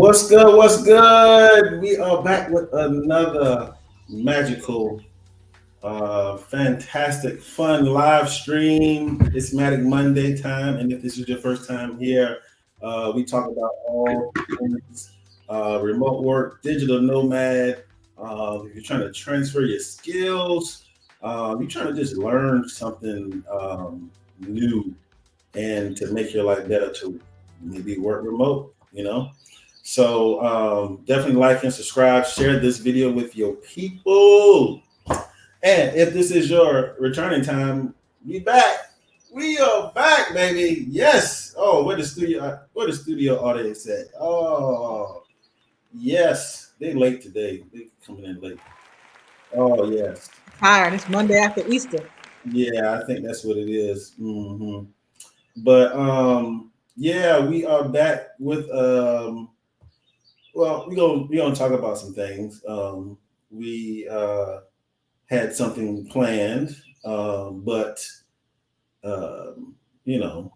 What's good? What's good? We are back with another magical, fantastic, fun live stream. It's Matic Monday time, and if this is your first time here, we talk about all things remote work, digital nomad. If you're trying to transfer your skills, you're trying to just learn something new and to make your life better to maybe work remote, So definitely like and subscribe, share this video with your people. And if this is your returning time, we back. We are back, baby. Yes. Oh, where the studio audience at? Oh, yes. They late today. They coming in late. Oh, yes. Tired. It's Monday after Easter. Yeah, I think that's what it is. But yeah, we are back with well, we gonna talk about some things. We had something planned, but you know,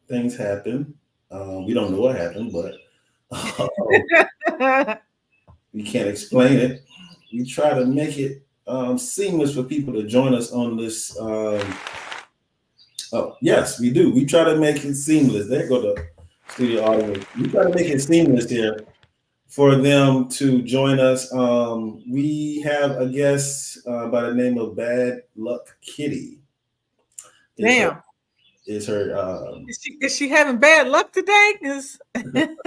things happen. We don't know what happened, but we can't explain it. We try to make it seamless for people to join us on this. Oh, yes, we do. We try to make it seamless. There go the studio audience. We try to make it seamless here for them to join us. We have a guest by the name of Bad Luck Kitty. Damn. Is her is she having bad luck today? Because it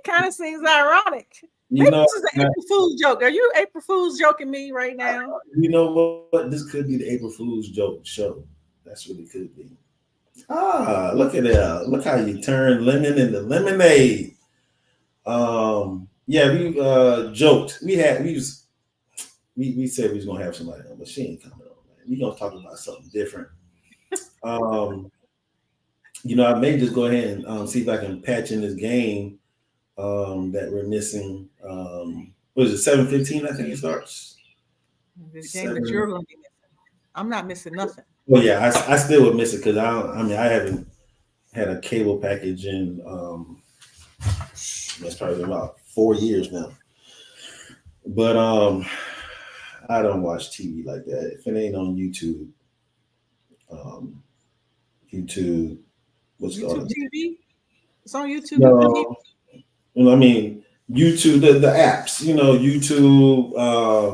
kind of seems ironic. Maybe this is an April Fool's joke. Are you April Fool's joking me right now? You know what? This could be the April Fool's joke show. That's what it could be. Ah, look at that. Look how you turn lemon into lemonade. Yeah, we joked. We said we was gonna have somebody on, but she ain't coming on, man. We gonna talk about something different. I may just go ahead and see if I can patch in this game that we're missing. What is it, 7:15? I think it starts. This game that you're gonna be missing. I'm not missing nothing. Well, yeah, I still would miss it because I haven't had a cable package in that's probably been about 4 years now. But I don't watch TV like that. If it ain't on YouTube, what's YouTube TV? It's on YouTube. No, I mean YouTube, the apps. YouTube,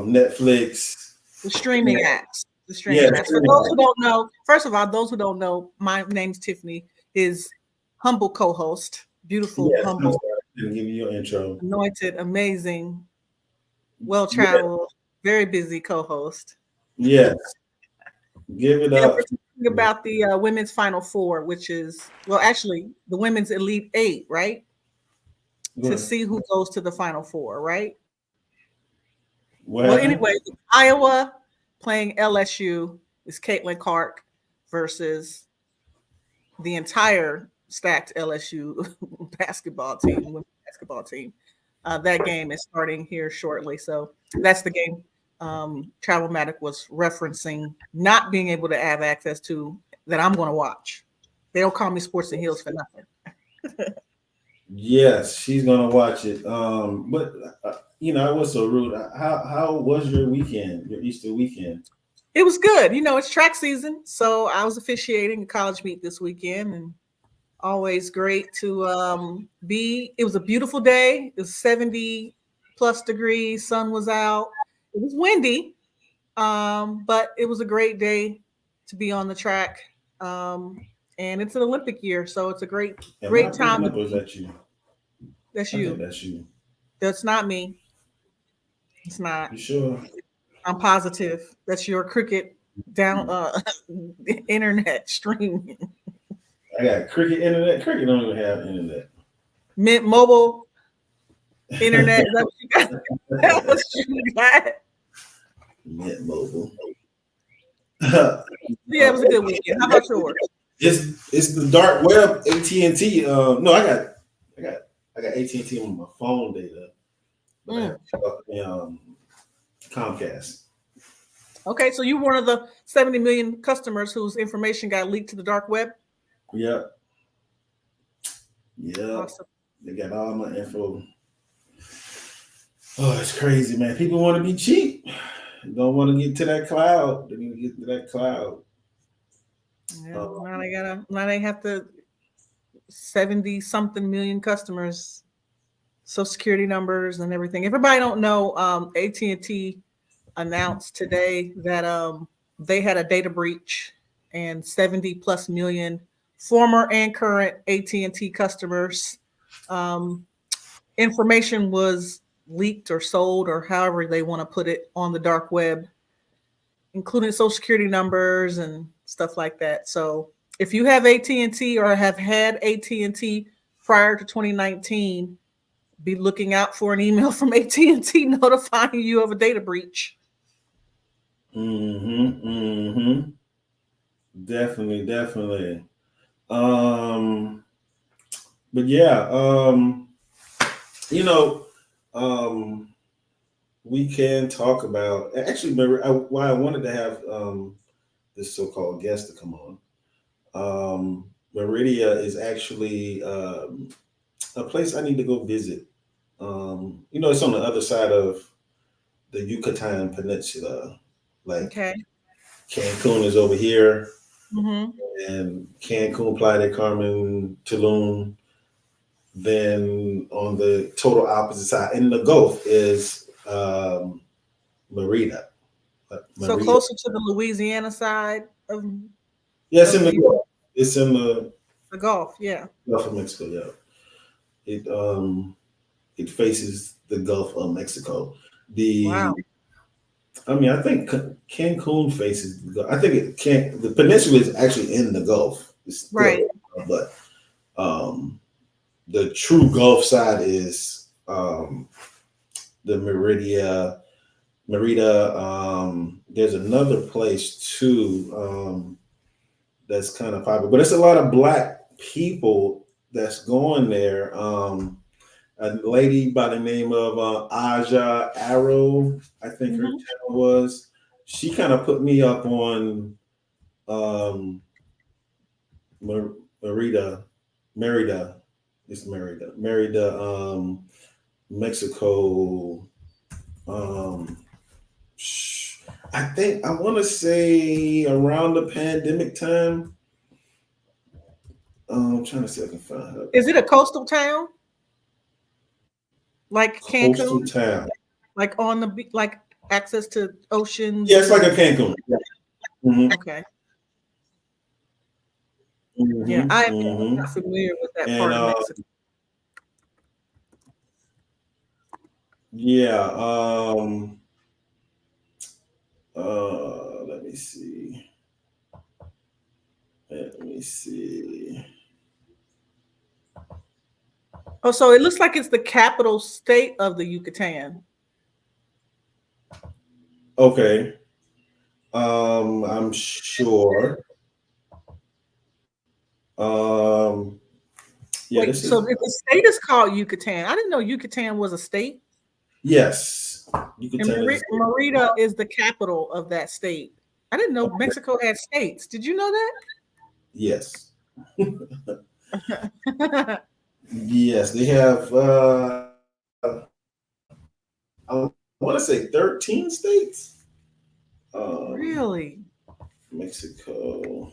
Netflix, the streaming apps. The streaming apps. For those who don't know, first of all, those who don't know, my name's Tiffany. His humble co-host, beautiful, humble. Give you your intro. Anointed, amazing, well-traveled, very busy co-host. Yes. Give it up. We're talking about the women's Final Four, which is, well, actually, the women's Elite Eight, right? To see who goes to the Final Four, right? Well, anyway, Iowa playing LSU is Caitlin Clark versus the entire stacked LSU basketball team, women's basketball team. That game is starting here shortly. So that's the game Travelmatic was referencing not being able to have access to that I'm going to watch. They don't call me Sports and Heels for nothing. Yes, she's going to watch it. But, I was so rude. How was your weekend, your Easter weekend? It was good. It's track season. So I was officiating a college meet this weekend and always great to it was a beautiful day. It was 70 plus degrees. Sun was out. It was windy, but it was a great day to be on the track. And it's an Olympic year, so it's a great time. Was that you? That's you. That's you. That's not me. It's not. You sure? I'm positive. That's your cricket down internet streaming. I got cricket internet. Cricket don't even have internet. Mint mobile internet. Is that what you got? That's what you got. Mint mobile. Yeah, it was a good weekend. How about yours? It's the dark web, AT&T. No, I got AT&T on my phone data. But I have Comcast. Okay, so you were one of the 70 million customers whose information got leaked to the dark web? Yeah. Awesome. They got all my info. Oh, it's crazy, man. People want to be cheap. They don't want to get to that cloud. They need to get to that cloud. Yeah, Uh, now they have to 70 something million customers, social security numbers and everything. Everybody don't know AT&T announced today that they had a data breach and 70 plus million former and current AT&T customers um, information was leaked or sold or however they want to put it on the dark web, including social security numbers and stuff like that. So if you have AT&T or have had AT&T prior to 2019, be looking out for an email from AT&T notifying you of a data breach. mm-hmm. Definitely, definitely. Um, but yeah, you know, um, we can talk about actually. Why I wanted to have this so-called guest to come on. Merida is actually a place I need to go visit. It's on the other side of the Yucatan Peninsula. Like Okay. Cancun is over here, Mm-hmm. and Cancun, Playa del Carmen, Tulum. Then on the total opposite side, in the Gulf, is Merida. So Merida. closer to the Louisiana side Yes, of in the the Gulf. It's in the Gulf. Yeah. Gulf of Mexico. Yeah, it faces the Gulf of Mexico. The Wow. I mean, I think Cancun faces the Gulf. I think it can. The peninsula is actually in the Gulf. It's Right. still, but um, the true Gulf side is the Merida. There's another place too that's kind of popular, but it's a lot of black people that's going there. A lady by the name of Aja Arrow, I think her Mm-hmm. channel was. She kind of put me up on um, Merida, Merida, it's Merida, Mexico. Um, I think I want to say around the pandemic time. I'm trying to see if I can find her. Is it a coastal town like Cancun? Coastal town. Like on the like access to Yeah, oceans it's like a and Cancun. Hmm. okay. Yeah, Hmm. I am Hmm. not familiar with that And part of Mexico. yeah, let me see. Let me see. Oh, so it looks like it's the capital state of the Yucatan. Okay. I'm sure. Um, yeah, this Wait, is so if the state is called Yucatan, I didn't know Yucatan was a state. yes. And Yucatan is Merida is the capital of that state. I didn't know Mexico had states. Did you know yes. that? Yes, they have I want to say 13 states. Um Really? Mexico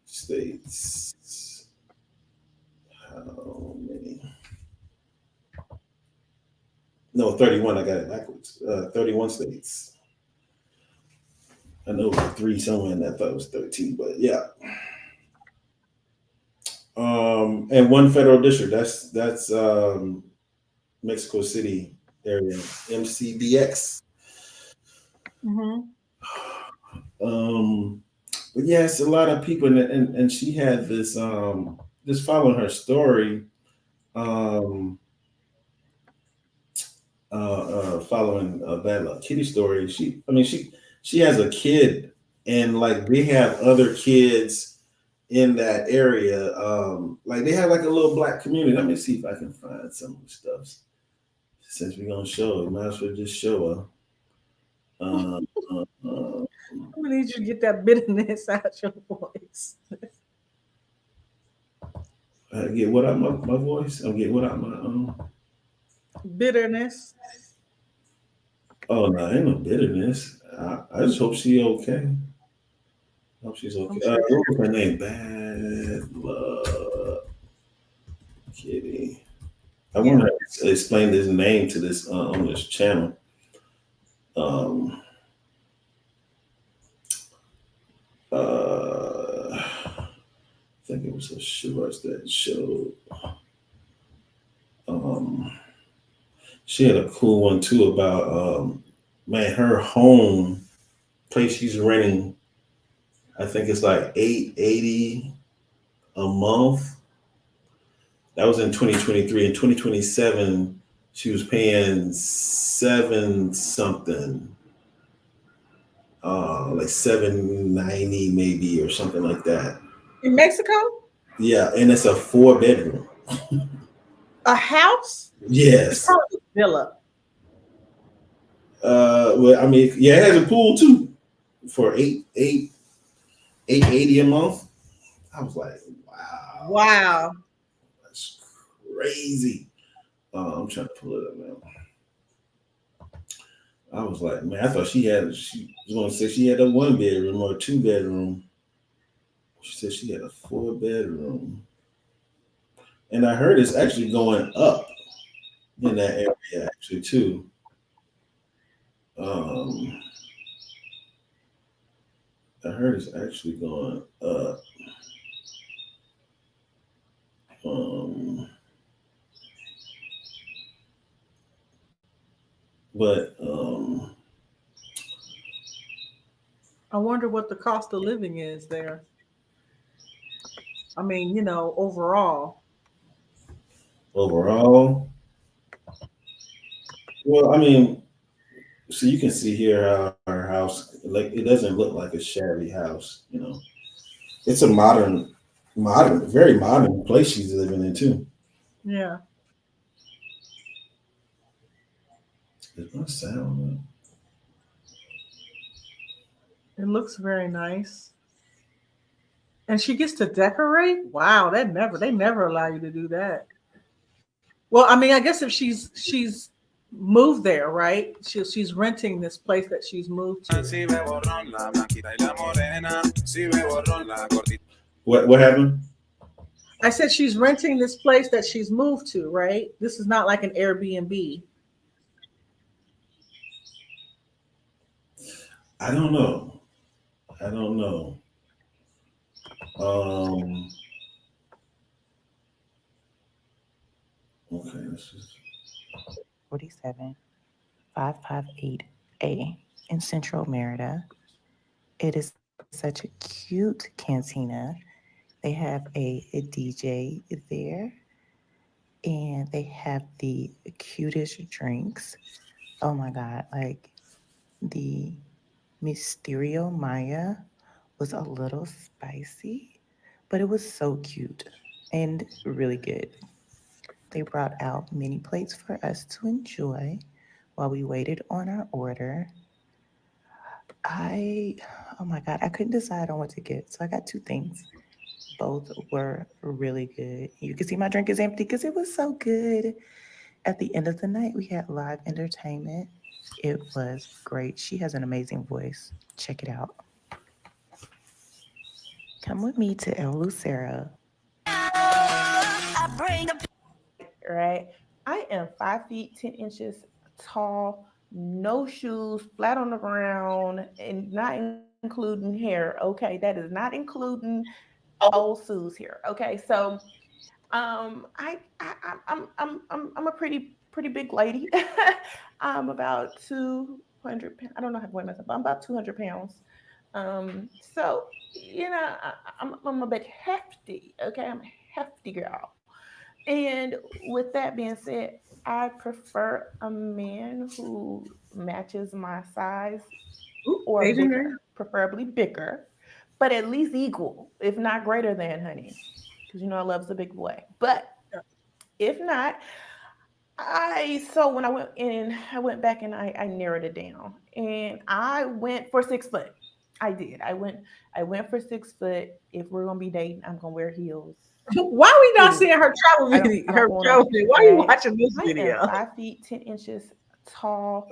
states. How many? No, 31. I got it backwards. 31 states. I know it was three somewhere, and I thought it was 13, but yeah. And one federal district. That's Mexico City area, MCDX. Hmm. Um, but yeah, it's a lot of people, and she had this just following her story, um, following that Kitty story. She has a kid, and like they have other kids in that area. Like they have like a little black community. Let me see if I can find some of the stuff. Since we're gonna show it, might as well just show her. Uh, I'm gonna need you to get that bitterness out your voice. Get what out my voice. I'll get what out my Bitterness. Oh no, ain't no bitterness. I just hope she okay. Hope she's I'm okay. sure. What was her name? Bad Love Kitty. I want Yeah. to explain this name to this on this channel. Um, I think it was a short that showed. Um, she had a cool one too about man, her home place she's renting. I think it's like 880 a month. That was in 2023. In 2027, she was paying seven something, like 790 maybe or something like that. In Mexico, Yeah, and it's a 4 bedroom. a house. It's Yes. probably a villa. Well, I mean, yeah, it has a pool too for 880 a month. I was like, wow, Wow. that's crazy. I'm trying to pull it up now. I was like, man, I thought she was gonna say she had a 1 bedroom or a 2 bedroom. She said she had a 4 bedroom. And I heard it's actually going up in that area actually too. Um, I heard it's actually going up. Um, but I wonder what the cost of living is there. I mean, overall. overall, well, I mean, so you can see here how our house, like, it doesn't look like a shabby house. It's a modern, very modern place she's living in too. Yeah. Is my sound? It looks very nice. And she gets to decorate? Wow, they never allow you to do that. Well, I mean, I guess if she's moved there, right? She's renting this place that she's moved to. What happened? I said she's renting this place that she's moved to, right? This is not like an Airbnb. I don't know. I don't know. Um, okay, this is 47558A in Central Merida. It is such a cute cantina. They have a DJ there, and they have the cutest drinks. Oh my God. Like the Mysterio Maya was a little spicy, but it was so cute and really good. They brought out mini plates for us to enjoy while we waited on our order. I, oh my God, I couldn't decide on what to get. So I got two things. Both were really good. You can see my drink is empty because it was so good. At the end of the night, we had live entertainment. It was great. She has an amazing voice. Check it out. Come with me to El Lucero. Right? I am 5 feet 10 inches tall, no shoes, flat on the ground, and not including hair. Okay, that is not including old shoes here. Okay, so I'm a pretty big lady. I'm about 200 pounds. I don't know how to weigh myself, but I'm about 200 pounds. So I'm a bit hefty. Okay, I'm a hefty girl. And with that being said, I prefer a man who matches my size Ooh, or Asian bigger, girl. preferably bigger, but at least equal, if not greater than, honey. Because I love's a big boy. But if not, when I went in, I went back and I narrowed it down, and I went for 6 foot. I did. I went for 6 foot. If we're gonna be dating, I'm gonna wear heels. Why are we not seeing her travel video? Her travel video. Why are you watching this video? I am 5 feet 10 inches tall,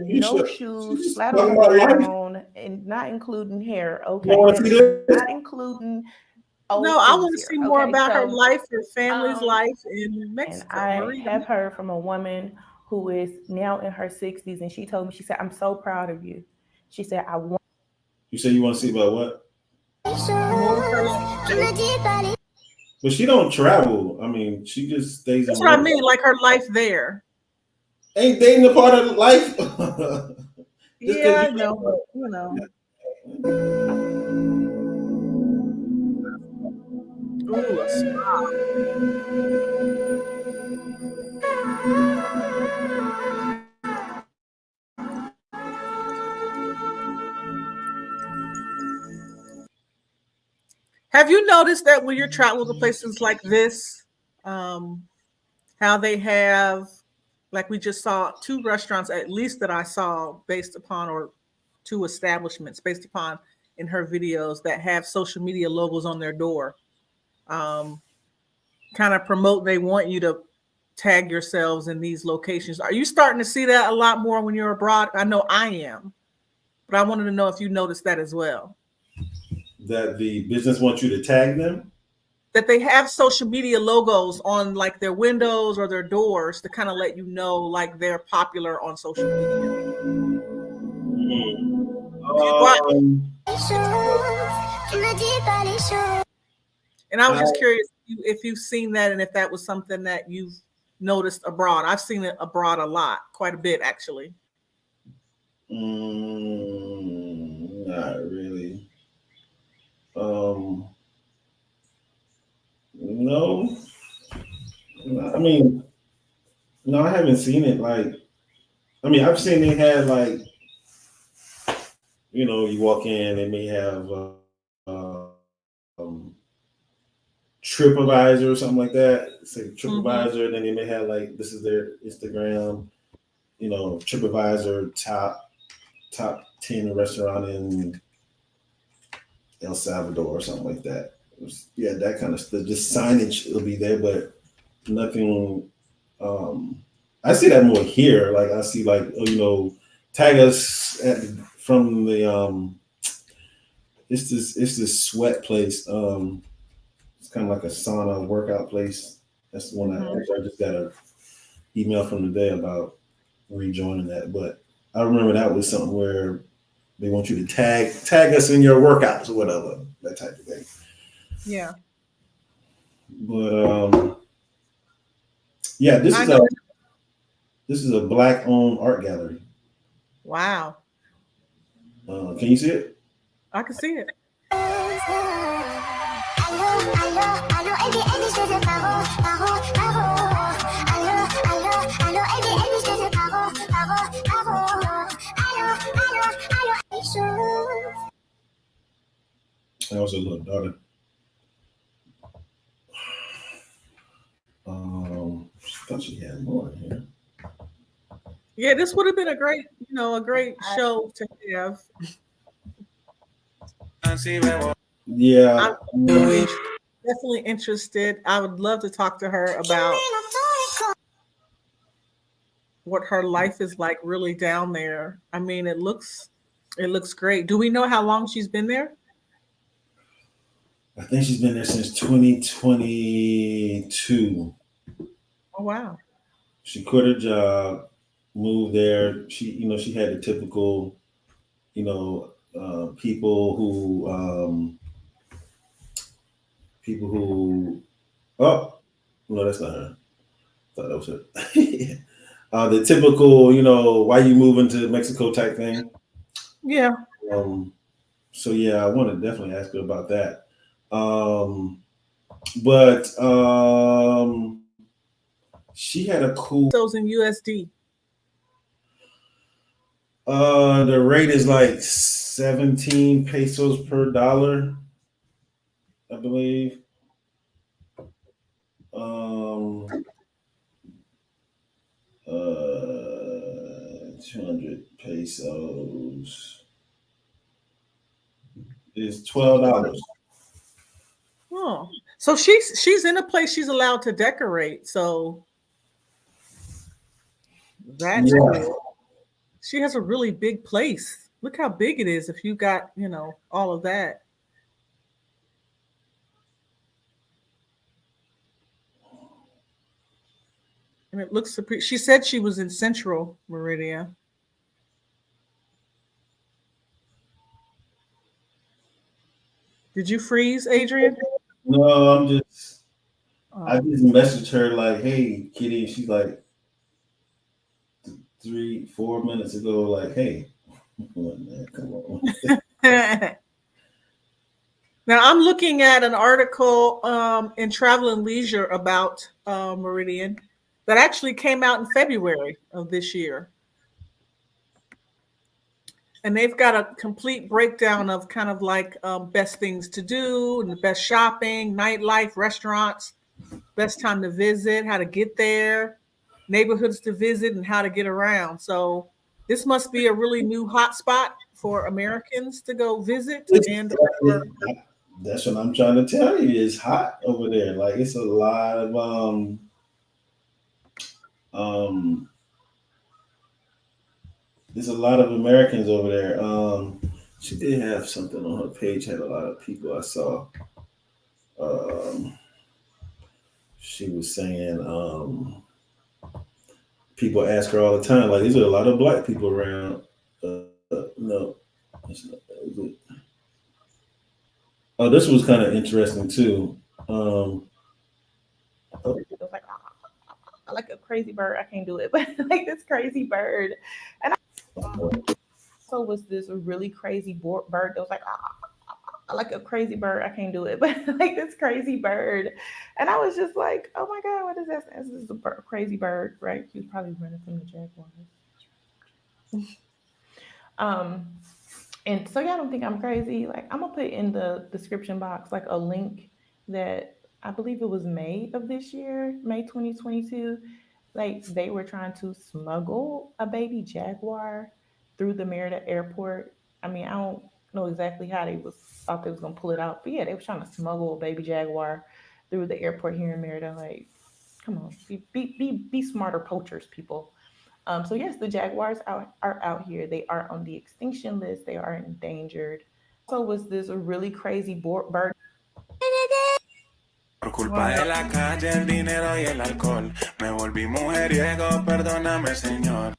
You no should, shoes, flat talk on the about life. ground, and not including hair. You Okay, want to see this? not including old No, I want foods to here. see more Okay, about her so life, her family's life in and Mexico. I Merida. have heard from a woman who is now in her 60s, and she told me, she said, "I'm so proud of you." She said, "I want." You say you want to see about what? More of her life. But she don't travel. I mean, she just stays in. That's what I mean, like her life there. Ain't dating a part of life? Just Yeah, I know, but you know. Ooh, a spa. Have you noticed that when you're traveling to places like this, um, how they have, like we just saw, two restaurants at least that I saw based upon, or two establishments based upon in her videos that have social media logos on their door, um, kind of promote they want you to tag yourselves in these locations. Are you starting to see that a lot more when you're abroad? I know I am, but I wanted to know if you noticed that as well. That the business wants you to tag them? That they have social media logos on like their windows or their doors to kind of let you know like they're popular on social media. And I was just curious if you've seen that and if that was something that you've noticed abroad. I've seen it abroad a lot, quite a bit actually. Not really. No. I mean, no, I haven't seen it. Like, I mean, I've seen they had like, you walk in, they may have TripAdvisor or something like that. Say TripAdvisor, and then they may have like, this is their Instagram, TripAdvisor top 10 restaurant in El Salvador or something like that. Yeah, that kind of stuff. Just signage will be there, but nothing. I see that more here. Like I see like, tag us from the it's this sweat place. It's kind of like a sauna workout place. That's the one I just got an email from today about rejoining that. But I remember that was something where they want you to tag us in your workouts or whatever, that type of thing. Yeah. But yeah, this is a black owned art gallery. Wow. Can you see it? I can see it. That was a little daughter. I thought she had more in here. Yeah, this would have been a great show to have. Yeah. I'm definitely interested. I would love to talk to her about what her life is like really down there. I mean, it looks great. Do we know how long she's been there? I think she's been there since 2022. Oh wow. She quit her job, moved there. She had the typical, people who. Oh no, that's not her. I thought that was it. The typical, why you moving to Mexico type thing. Yeah. So yeah, I want to definitely ask her about that. But she had a cool. Those in USD. The rate is like 17 pesos per dollar, I believe. 200 pesos is $12. Oh, So she's in a place she's allowed to decorate. So that's cool. She has a really big place. Look how big it is if you got, all of that. And it looks she said she was in Central Merida. Did you freeze, Adrian? No, I Oh. just messaged her like, "Hey, Kitty." She's like 3, 4 minutes ago, like, "Hey, man, come on." Now I'm looking at an article in Travel and Leisure about Meridian that actually came out in February of this year. And they've got a complete breakdown of kind of like best things to do and the best shopping, nightlife, restaurants, best time to visit, how to get there, neighborhoods to visit, and how to get around. So this must be a really new hotspot for Americans to go visit. And That's what I'm trying to tell you. It's hot over there. Like it's a lot of um there's a lot of Americans over there. She did have something on her page, had a lot of people I saw. Um she was saying people ask her all the time, like, is there a lot of black people around? No, it's not, is it? Oh, this was kind of interesting too. Oh, It was like a crazy bird. I can't do it, but like this crazy bird. And also was this really crazy bird that was like a crazy bird. I can't do it, but like this crazy bird. And I was just like, oh my God, what is this? This is a crazy bird, right? He was probably running from the jaguars. Um, and so y'all don't think I'm crazy. Like I'm gonna put in the description box like a link that I believe it was May of this year, May 2022. Like they were trying to smuggle a baby jaguar through the Merida airport. I mean, I don't know exactly how they was thought they was gonna pull it out, but yeah, they were trying to smuggle a baby jaguar through the airport here in Merida. Like, come on, be smarter poachers, people. So yes, the jaguars are out here. They are on the extinction list. They are endangered. Also, was this a really crazy bird? Por culpa de la calle, el dinero y el alcohol, me volví mujeriego, perdóname, señor.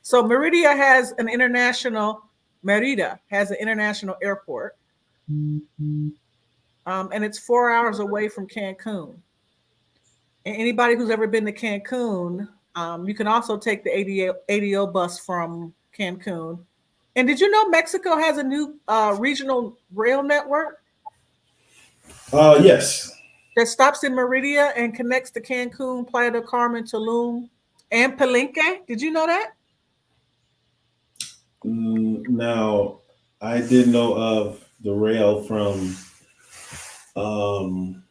So Merida has an international airport, and it's 4 hours away from Cancun. And anybody who's ever been to Cancun, you can also take the ADO bus from Cancun. And did you know Mexico has a new regional rail network? yes. That stops in Merida and connects to Cancun, Playa del Carmen, Tulum, and Palenque. Did you know that? Now, I did know of the rail from um,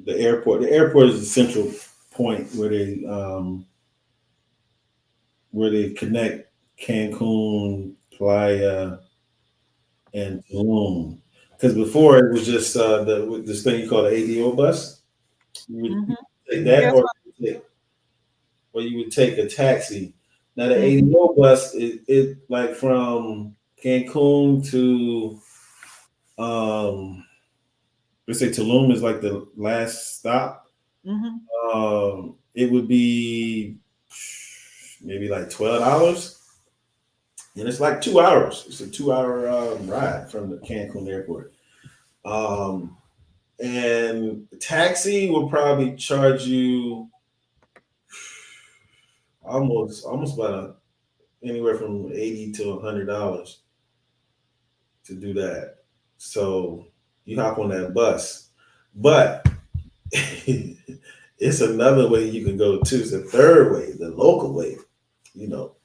the airport. The airport is the central point where they connect Cancun, Playa, and Tulum. Because before it was just this thing you call the ADO bus. You would take that, Yes. or you would take a taxi. Now the Mhm. ADO bus, it like from Cancun to let's say Tulum is like the last stop. Mhm. It would be maybe like $12, and it's like 2 hours. It's a 2 hour ride from the Cancun airport. Um, and taxi will probably charge you almost about anywhere from $80 to $100 to do that. So you hop on that bus, but it's another way you can go too. It's a third way, the local way. You know,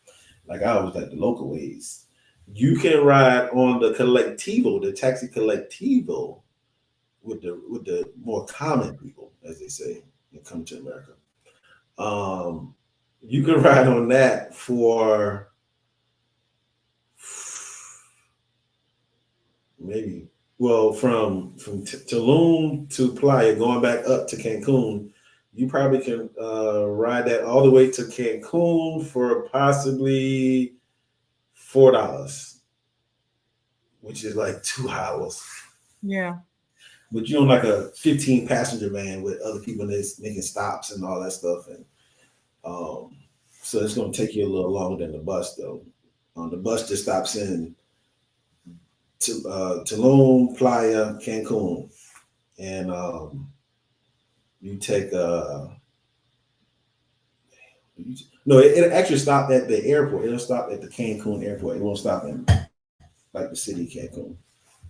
like I always like the local ways. You can ride on the collectivo, the taxi collectivo, with the more common people, as they say, when come to America. Um, you can ride on that for maybe Well, from Tulum to Playa, going back up to Cancun, you probably can ride that all the way to Cancun for possibly $4, which is like 2 hours. Yeah. But you're on like a 15 passenger van with other people that's making stops and all that stuff, and um, so it's going to take you a little longer than the bus though. The bus just stops in Tulum, Playa, Cancun, and you take no, it actually stopped at the airport. It'll stop at the Cancun airport. It won't stop in like the city of Cancun.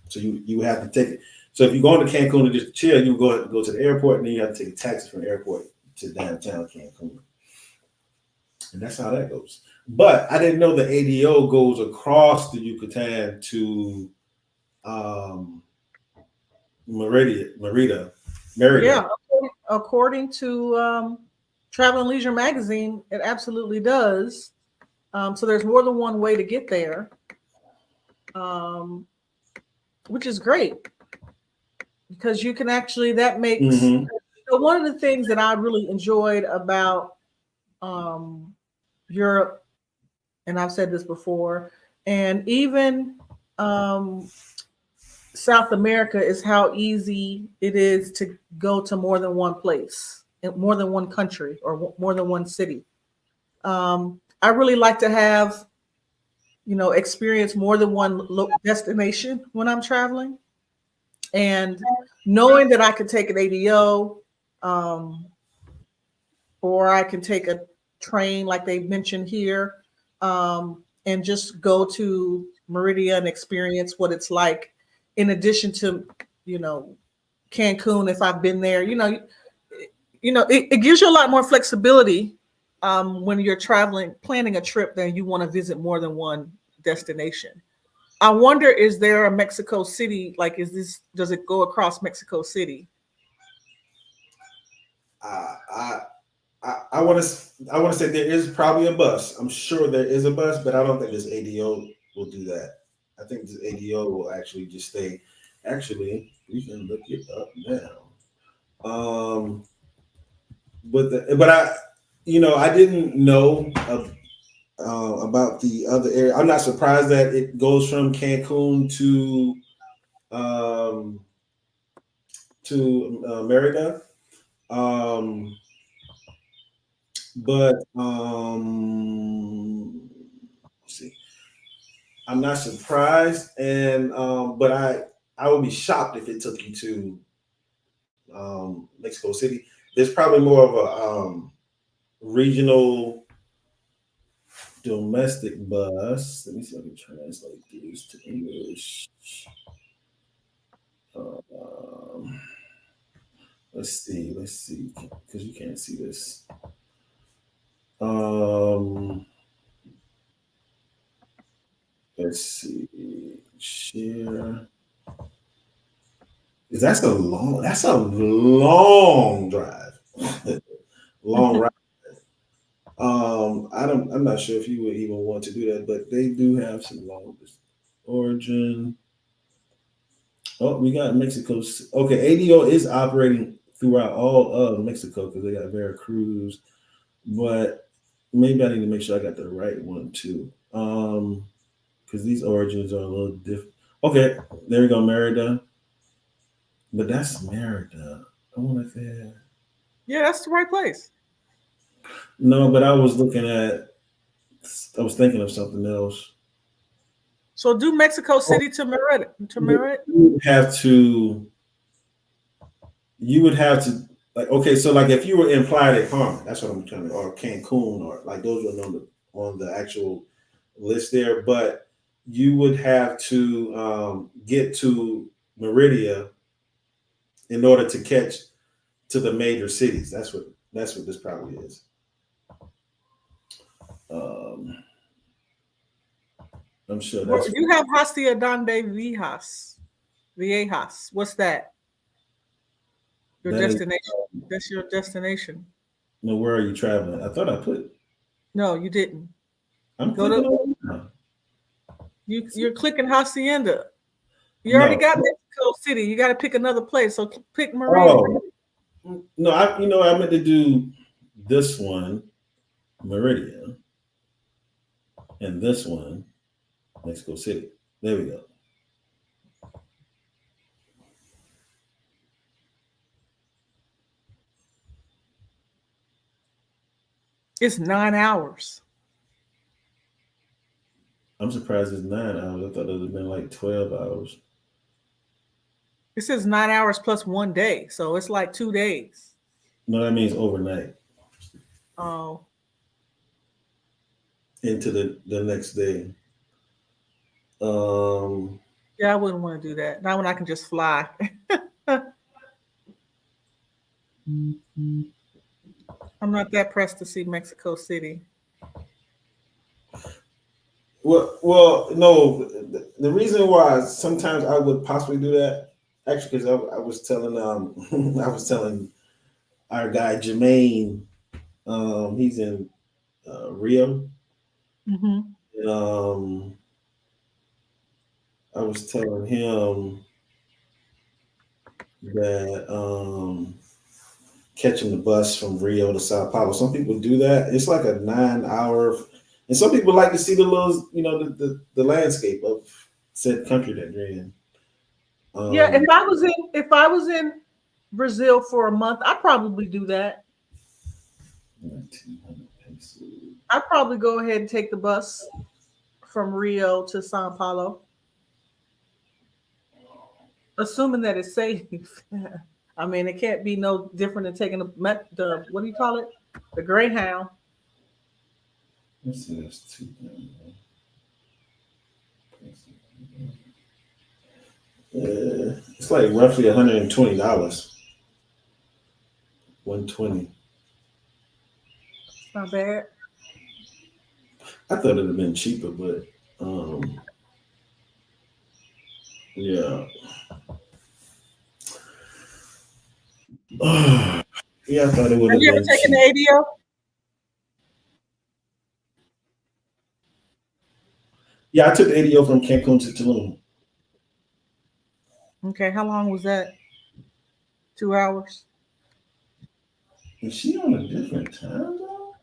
So you have to take it. So if you go into Cancun to just chill, you go to the airport, and then you have to take a taxi from the airport to downtown Cancun, and that's how that goes. But I didn't know the ADO goes across the Yucatan to um, Merida. Yeah. According to Travel and Leisure magazine, it absolutely does. So there's more than one way to get there, which is great because you can actually, that makes, so one of the things that I really enjoyed about Europe, and I've said this before, and even South America, is how easy it is to go to more than one place, more than one country, or more than one city. I really like to have, experience more than one destination when I'm traveling. And knowing that I could take an ADO, or I can take a train like they mentioned here, and just go to Merida and experience what it's like, in addition to, Cancun, if I've been there. It gives you a lot more flexibility when you're planning a trip, than you want to visit more than one destination. I wonder, is there a Mexico City? Like, does it go across Mexico City? I I want to say there is probably a bus. I'm sure there is a bus, but I don't think this ADO will do that. I think this ADO will actually just stay. Actually, we can look it up now. But I didn't know about the other area. I'm not surprised that it goes from Cancun um, to Merida. Um, but let's see, I'm not surprised, and but I would be shocked if it took you to Mexico City. There's probably more of a regional domestic bus. Let me see if I can translate these to English. Um, let's see, because you can't see this. Um, let's see, share. That's a long drive, long ride. I'm not sure if you would even want to do that, but they do have some long origin. Oh, we got Mexico. Okay, ADO is operating throughout all of Mexico because they got Veracruz, but maybe I need to make sure I got the right one too. Because these origins are a little different. Okay, there we go, Merida. But that's Merida. I want to say. Yeah, that's the right place. No, but I was thinking of something else. So do Mexico City to Merida. You would have to, like, okay, so like if you were in Playa del Carmen, that's what I'm trying to, or Cancun, or like those were on the actual list there, but you would have to get to Merida in order to catch to the major cities. That's what this probably is. I'm sure that's. You have Hacia donde Viejas. What's that? Your destination. That's your destination. No, where are you traveling? I thought I put. No, you didn't. I'm clicking on it now. You're clicking Hacienda. You already got Mexico City. You got to pick another place. So pick Merida. Oh no, I meant to do this one, Merida, and this one, Mexico City. There we go. It's 9 hours. I'm surprised it's 9 hours. I thought it would have been like 12 hours. It says 9 hours plus 1 day. So it's like 2 days. No, that means overnight Oh. into the next day. Yeah, I wouldn't want to do that. Not when I can just fly. I'm not that pressed to see Mexico City. Well, no. The reason why sometimes I would possibly do that, actually, because I was telling I was telling our guy Jermaine, he's in Rio, Mm-hmm. and I was telling him that catching the bus from Rio to Sao Paulo. Some people do that. It's like a 9 hour, and some people like to see the little, the landscape of said country that they're in. Yeah, if I was in Brazil for a month, I'd probably do that. 1900 pesos. I'd probably go ahead and take the bus from Rio to Sao Paulo, assuming that it's safe. I mean, it can't be no different than taking the what do you call it? The Greyhound. This is two. It's like roughly $120. 120. It's not bad. I thought it'd have been cheaper, but yeah. Yeah, I thought it would Have have you ever been taken the cheap. ADO? Yeah, I took the ADO from Cancun to Tulum. Okay, how long was that? 2 hours. Is she on a different time though?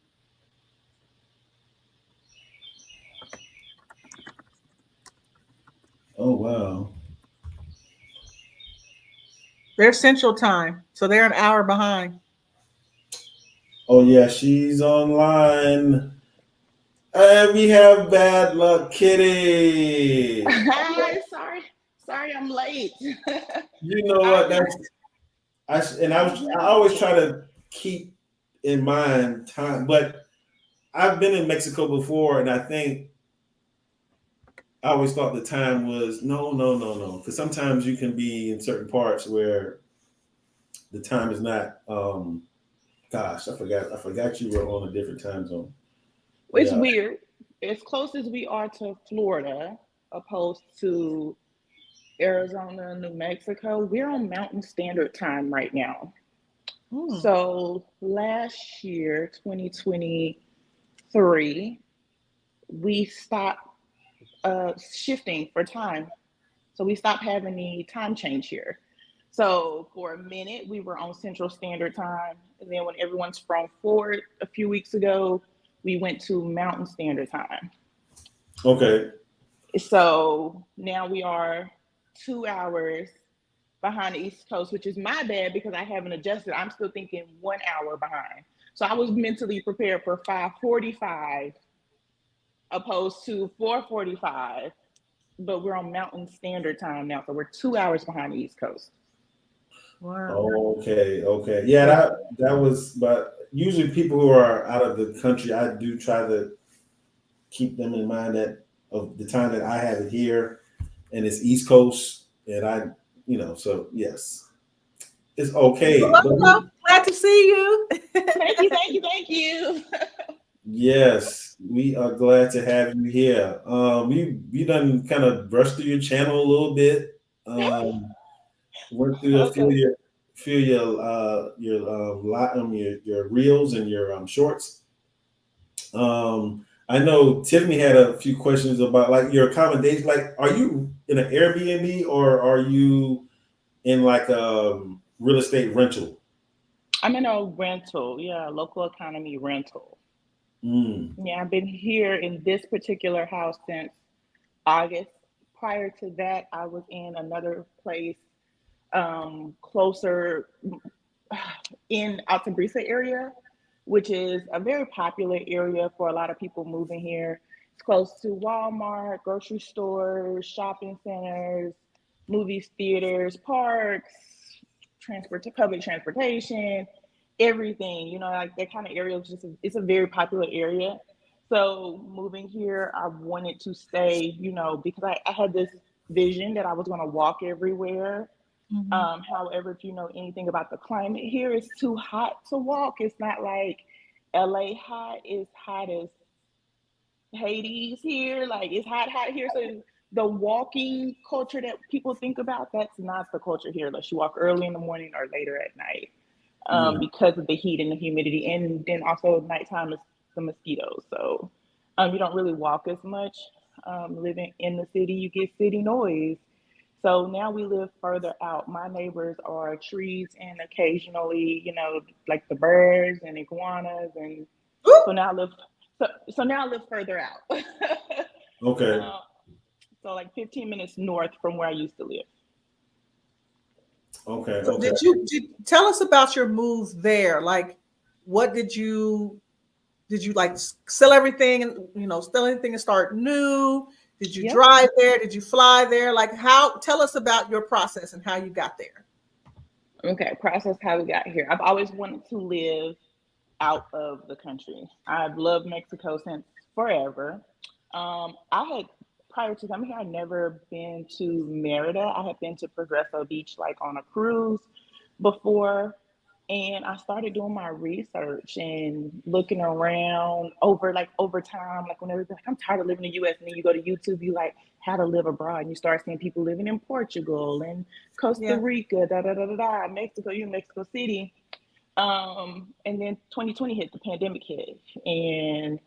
Oh wow. They're Central Time, so they're an hour behind. Oh yeah, she's online. And we have bad luck, Kitty. Hi, sorry, I'm late. You know I what? was, I always try to keep in mind time, but I've been in Mexico before, and I think I always thought the time was no, because sometimes you can be in certain parts where the time is not. Gosh, I forgot you were on a different time zone. it's Yeah. weird. As close as we are to Florida, opposed to Arizona, New Mexico, we're on Mountain Standard Time right now. Hmm. So last year, 2023, we stopped shifting for time. So we stopped having the time change here. So for a minute, we were on Central Standard Time. And then when everyone sprung forward a few weeks ago, we went to Mountain Standard Time. Okay. So now we are 2 hours behind the East Coast, which is my bad because I haven't adjusted. I'm still thinking 1 hour behind. So I was mentally prepared for 5:45 opposed to 4:45, but we're on Mountain Standard Time now, so we're 2 hours behind the East Coast. Wow. Okay. Yeah, that was. But usually, people who are out of the country, I do try to keep them in mind that of the time that I have it here, and it's East Coast, and so yes, it's okay. But Welcome. Glad to see you. Thank you. yes, we are glad to have you here. We done kind of brushed through your channel a little bit. Went through a few of Okay. your reels and your shorts. I know Tiffany had a few questions about like your accommodation. Like, are you in an Airbnb or are you in like a real estate rental? I'm in a rental, yeah, local economy rental. Mm. Yeah, I've been here in this particular house since August. Prior to that, I was in another place closer in Altabrisa area, which is a very popular area for a lot of people moving here. It's close to Walmart, grocery stores, shopping centers, movies, theaters, parks, public transportation, everything. You know, like that kind of area is just it's a very popular area. So moving here, I wanted to stay, you know, because I had this vision that I was going to walk everywhere. However, if you know anything about the climate here, it's too hot to walk. It's not like LA hot. It's hot as Hades here. Like it's hot, hot here. So the walking culture that people think about, that's not the culture here. Unless you walk early in the morning or later at night, Mm. because of the heat and the humidity, and then also nighttime is the mosquitoes. So you don't really walk as much. Living in the city, you get city noise. So now we live further out. My neighbors are trees and occasionally, you know, like the birds and iguanas, and so now I live so now I live further out. Okay. uh, so like 15 minutes north from where I used to live. Okay. So Okay. did tell us about your move there? Like, what did you like sell everything and sell anything and start new? Did you Yep. drive there? Did you fly there? Like, how? Tell us about your process and how you got there. Okay, process how we got here. I've always wanted to live out of the country. I've loved Mexico since forever. I had prior to coming here, I'd never been to Merida. I had been to Progreso Beach like on a cruise before, and I started doing my research and looking around over time. Like whenever like, I'm tired of living in the U.S., and then you go to YouTube, you like how to live abroad, and you start seeing people living in Portugal and Costa Yeah. Rica, Mexico, you in Mexico City. And then 2020 hit, the pandemic hit, and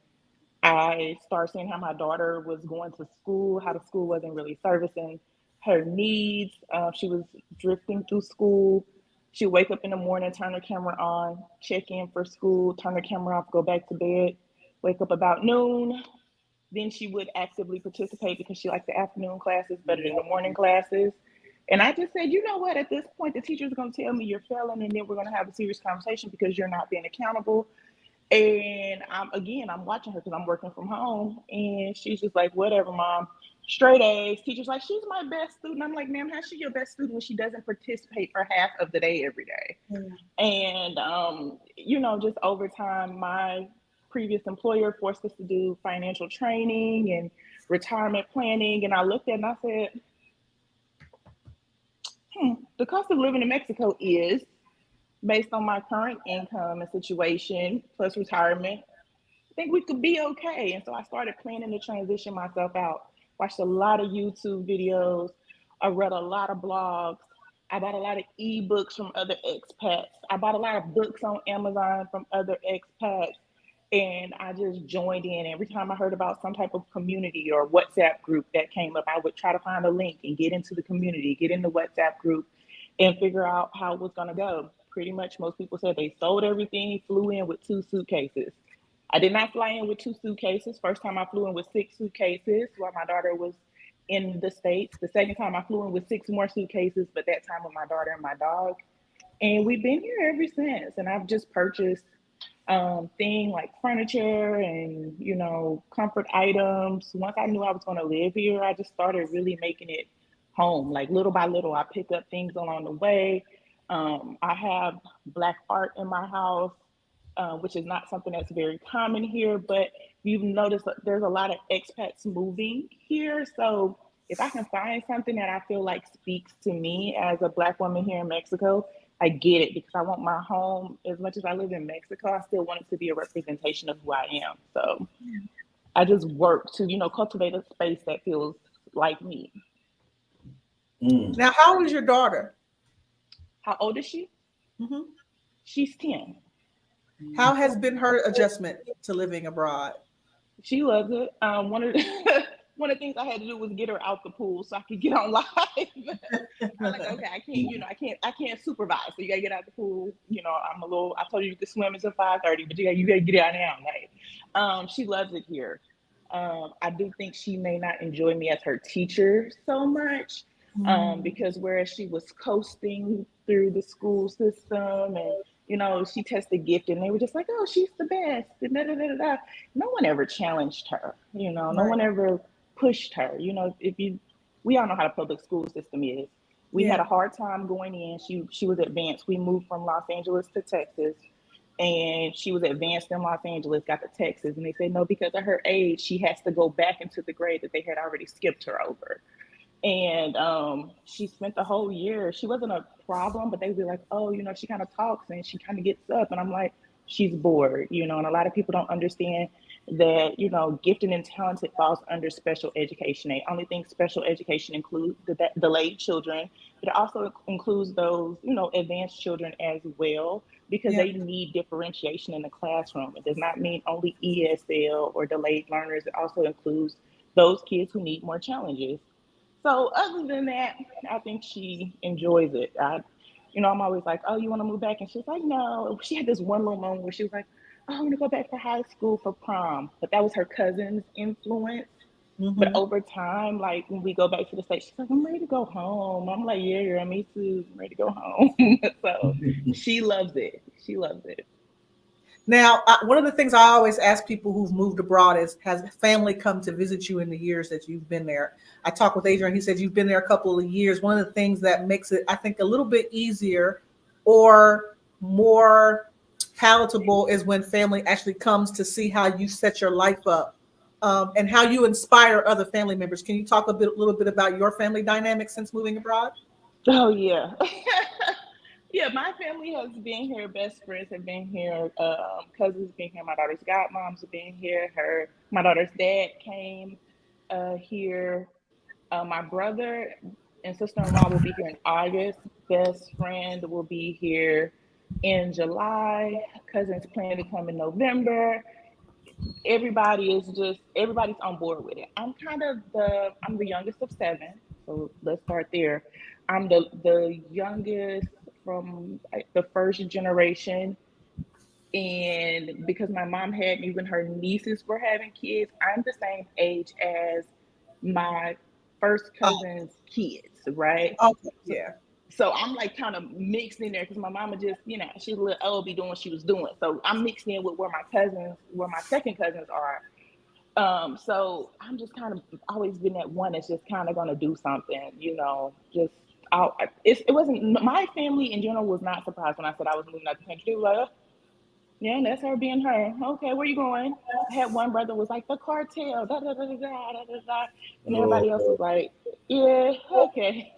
I started seeing how my daughter was going to school, how the school wasn't really servicing her needs. She was drifting through school. She'd wake up in the morning, turn her camera on, check in for school, turn her camera off, go back to bed, wake up about noon. Then she would actively participate because she liked the afternoon classes better than the morning classes. And I just said, you know what, at this point, the teacher's going to tell me you're failing, and then we're going to have a serious conversation because you're not being accountable. And I'm watching her because I'm working from home. And she's just like, whatever, mom, straight A's. Teacher's like, she's my best student. I'm like, ma'am, how's she your best student when she doesn't participate for half of the day every day? And, just over time, my previous employer forced us to do financial training and retirement planning. And I looked at it and I said, the cost of living in Mexico is, based on my current income and situation, plus retirement, I think we could be okay. And so I started planning to transition myself out. Watched a lot of YouTube videos. I read a lot of blogs. I bought a lot of ebooks from other expats. I bought a lot of books on Amazon from other expats. And I just joined in. Every time I heard about some type of community or WhatsApp group that came up, I would try to find a link and get into the community, get in the WhatsApp group, and figure out how it was going to go. Pretty much most people said they sold everything, flew in with 2 suitcases. I did not fly in with 2 suitcases. First time I flew in with 6 suitcases while my daughter was in the States. The second time I flew in with 6 more suitcases, but that time with my daughter and my dog. And we've been here ever since. And I've just purchased thing like furniture and comfort items. Once I knew I was going to live here, I just started really making it home. Like little by little, I pick up things along the way. I have Black art in my house, which is not something that's very common here, but you've noticed that there's a lot of expats moving here. So if I can find something that I feel like speaks to me as a Black woman here in Mexico, I get it, because I want my home, as much as I live in Mexico, I still want it to be a representation of who I am. So I just work to, cultivate a space that feels like me. Now, how old is your daughter? How old is she? Mm-hmm. She's 10. How has been her adjustment to living abroad? She loves it. One of the one of the things I had to do was get her out the pool so I could get on live. I'm like, okay, I can't, I can't supervise. So you gotta get out the pool. I told you could swim until 5:30, but you gotta get out now. Like, she loves it here. I do think she may not enjoy me as her teacher so much, because whereas she was coasting through the school system and she tested gifted and they were just like, oh, she's the best. And da, da, da, da, da. No one ever challenged her, no one ever pushed her. We all know how the public school system is. We had a hard time going in. She was advanced. We moved from Los Angeles to Texas, and she was advanced in Los Angeles, got to Texas, and they said no, because of her age, she has to go back into the grade that they had already skipped her over. And she spent the whole year. She wasn't a problem, but they'd be like, oh, she kind of talks and she kind of gets up. And I'm like, she's bored, and a lot of people don't understand that, gifted and talented falls under special education. They only think special education includes the delayed children, but it also includes those, advanced children as well, because they need differentiation in the classroom. It does not mean only ESL or delayed learners. It also includes those kids who need more challenges. So other than that, I think she enjoys it. I'm always like, oh, you want to move back? And she's like, no. She had this one little moment where she was like, oh, I'm going to go back to high school for prom. But that was her cousin's influence. But over time, like when we go back to the States, she's like, I'm ready to go home. I'm like, yeah, girl, me too. I'm ready to go home. So she loves it. She loves it. Now, one of the things I always ask people who've moved abroad is, has family come to visit you in the years that you've been there? I talked with Adrian. He said you've been there a couple of years. One of the things that makes it, I think, a little bit easier or more palatable is when family actually comes to see how you set your life up, and how you inspire other family members. Can you talk a little bit about your family dynamic since moving abroad? Oh, yeah. Yeah, my family has been here. Best friends have been here. Cousins been here. My daughter's godmoms have been here. My daughter's dad came here. My brother and sister-in-law will be here in August. Best friend will be here in July. Cousins plan to come in November. Everybody's on board with it. I'm the youngest of seven, so let's start there. I'm the youngest from the first generation, and because my mom had me when her nieces were having kids, I'm the same age as my first cousin's kids, right? Okay, yeah. So I'm like kind of mixed in there because my mama just, she's a little old, be doing what she was doing. So I'm mixed in with where my second cousins are. So I'm just kind of always been that one that's just kind of gonna do something, just it wasn't, my family in general was not surprised when I said I was moving out the country. They were like, oh, yeah, that's her being her. Okay, where you going? I had one brother was like, the cartel, da da da da da da da da, and everybody else was like, yeah, okay.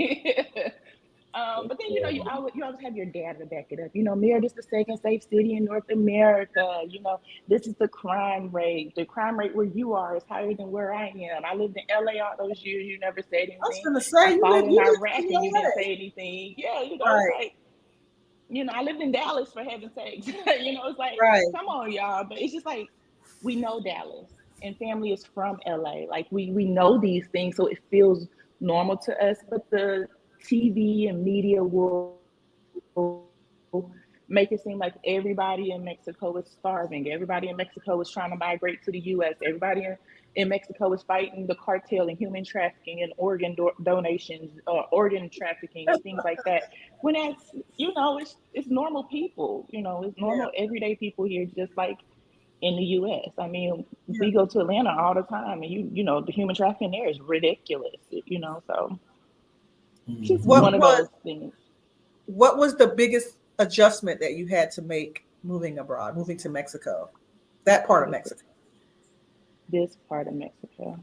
But then you always have your dad to back it up. Merida is the second safe city in North America. This is the crime rate. The crime rate where you are is higher than where I am. I lived in LA all those years. You never said anything. I was gonna say I fought in you Iraq live and in you didn't LA. say anything. Yeah, Right. it's like, I lived in Dallas for heaven's sakes. It's like, Right. come on, y'all. But it's just like, we know Dallas and family is from LA. Like we know these things, so it feels normal to us. But the TV and media will make it seem like everybody in Mexico is starving. Everybody in Mexico is trying to migrate to the U.S. Everybody in Mexico is fighting the cartel and human trafficking and organ donations, organ trafficking and things like that. When that's, it's normal people, it's normal everyday people here, just like in the U.S. I mean, we go to Atlanta all the time and the human trafficking there is ridiculous, so just one of those things. What was the biggest adjustment that you had to make moving abroad, moving to Mexico? That part of Mexico. This part of Mexico.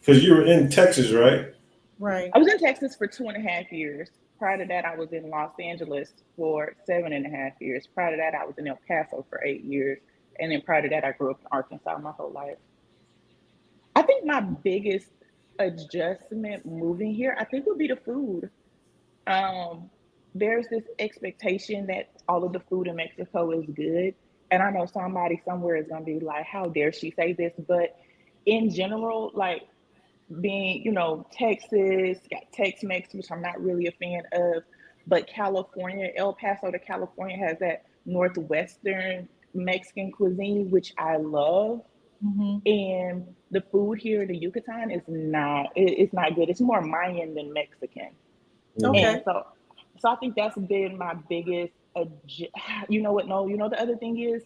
Because you were in Texas, right? Right. I was in Texas for 2.5 years. Prior to that, I was in Los Angeles for 7.5 years. Prior to that, I was in El Paso for 8 years. And then prior to that, I grew up in Arkansas my whole life. I think my biggest adjustment moving here, I think, would be the food. there's this expectation that all of the food in Mexico is good. And I know somebody somewhere is going to be like, how dare she say this? But in general, like being, Texas, got Tex-Mex, which I'm not really a fan of, but California, El Paso to California has that Northwestern Mexican cuisine, which I love. Mm-hmm. And the food here in the Yucatan is it's not good. It's more Mayan than Mexican. Okay. And so I think that's been my biggest, you know what? No, the other thing is,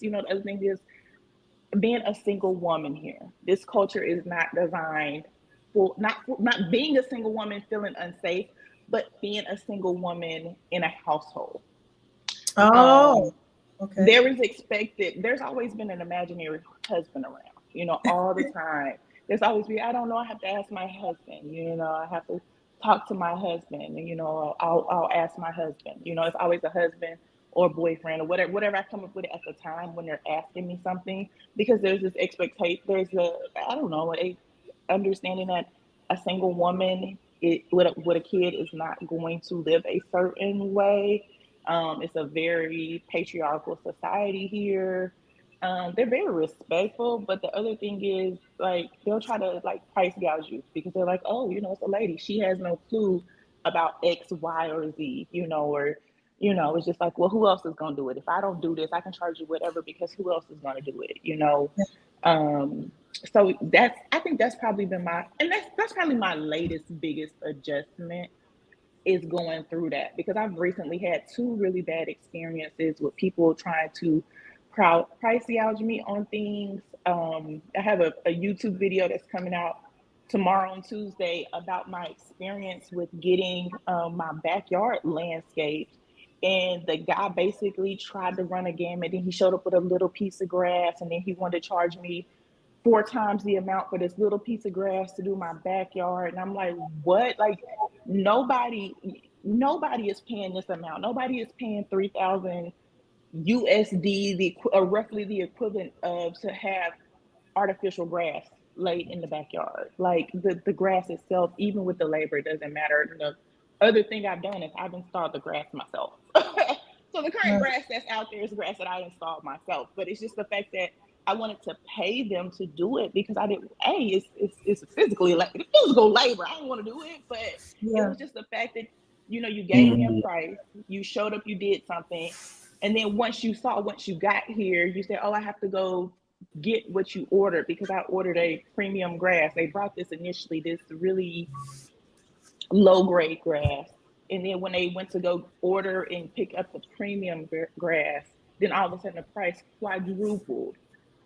being a single woman here. This culture is not designed not being a single woman feeling unsafe, but being a single woman in a household. Oh, okay. There's always been an imaginary husband around, all the time. There's always I don't know, I have to ask my husband, I have to talk to my husband, and I'll ask my husband. It's always a husband or boyfriend or whatever I come up with at the time when they're asking me something, because there's this expectation, I don't know, a understanding that a single woman with a kid is not going to live a certain way. It's a very patriarchal society here. They're very respectful, but the other thing is, like, they'll try to like price gouge you because they're like, oh, it's a lady. She has no clue about X, Y, or Z, or it's just like, well, who else is gonna do it? If I don't do this, I can charge you whatever because who else is gonna do it? So I think that's probably been that's probably my latest biggest adjustment, is going through that, because I've recently had two really bad experiences with people trying to price gouge me on things. I have a YouTube video that's coming out tomorrow on Tuesday about my experience with getting my backyard landscaped. And the guy basically tried to run a gamut, and he showed up with a little piece of grass, and then he wanted to charge me 4 times the amount for this little piece of grass to do my backyard. And I'm like, what? Like, nobody is paying this amount. Nobody is paying 3,000 USD, roughly the equivalent of, to have artificial grass laid in the backyard. Like, the grass itself, even with the labor, it doesn't matter. The other thing I've done is I've installed the grass myself. So the current grass that's out there is grass that I installed myself. But it's just the fact that I wanted to pay them to do it, because I didn't. It's physical labor. I didn't want to do it, but it was just the fact that you gave me a price, you showed up, you did something, and then once you got here, you said, "Oh, I have to go get what you ordered," because I ordered a premium grass. They brought this initially, this really low grade grass, and then when they went to go order and pick up the premium grass, then all of a sudden the price quadrupled,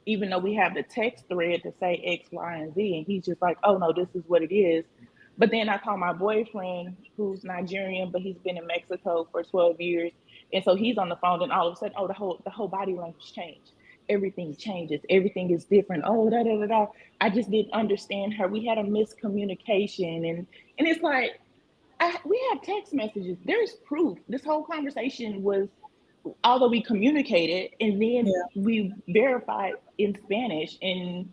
even though we have the text thread to say X, Y, and Z. And he's just like, oh no, this is what it is. But then I call my boyfriend, who's Nigerian, but he's been in Mexico for 12 years. And so he's on the phone, and all of a sudden, oh, the whole body language changed. Everything changes. Everything is different. Oh, da, da, da, da. I just didn't understand her. We had a miscommunication. And it's like, we have text messages. There's proof. This whole conversation was, although we communicated, and then we verified in Spanish. And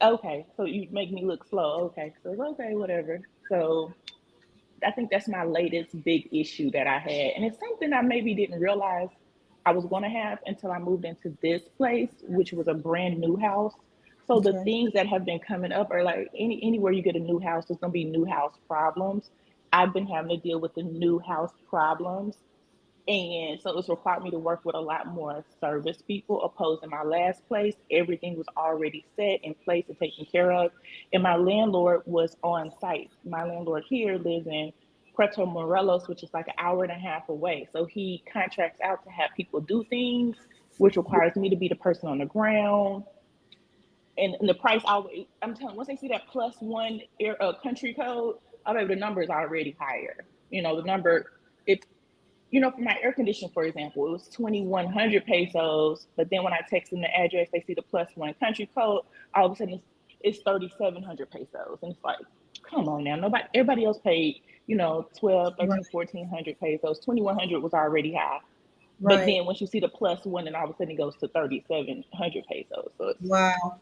okay, so you make me look slow. Okay, so okay, whatever. So I think that's my latest big issue that I had, and it's something I maybe didn't realize I was going to have until I moved into this place, which was a brand new house. So the things that have been coming up are like, anywhere you get a new house, there's going to be new house problems. I've been having to deal with the new house problems. And so it's required me to work with a lot more service people, opposed to my last place. Everything was already set in place and taken care of. And my landlord was on site. My landlord here lives in Puerto Morelos, which is like an hour and a half away. So he contracts out to have people do things, which requires me to be the person on the ground. And the price, I'm telling you, once they see that +1 country code, I mean, the number is already higher. The number, for my air conditioner, for example, it was 2,100 pesos. But then when I text them the address, they see the +1 country code. All of a sudden, it's 3,700 pesos. And it's like, come on now. Everybody else paid, 12, 13, 1,400 pesos. 2,100 was already high. Right. But then once you see the +1, and all of a sudden it goes to 3,700 pesos. So it's, wow.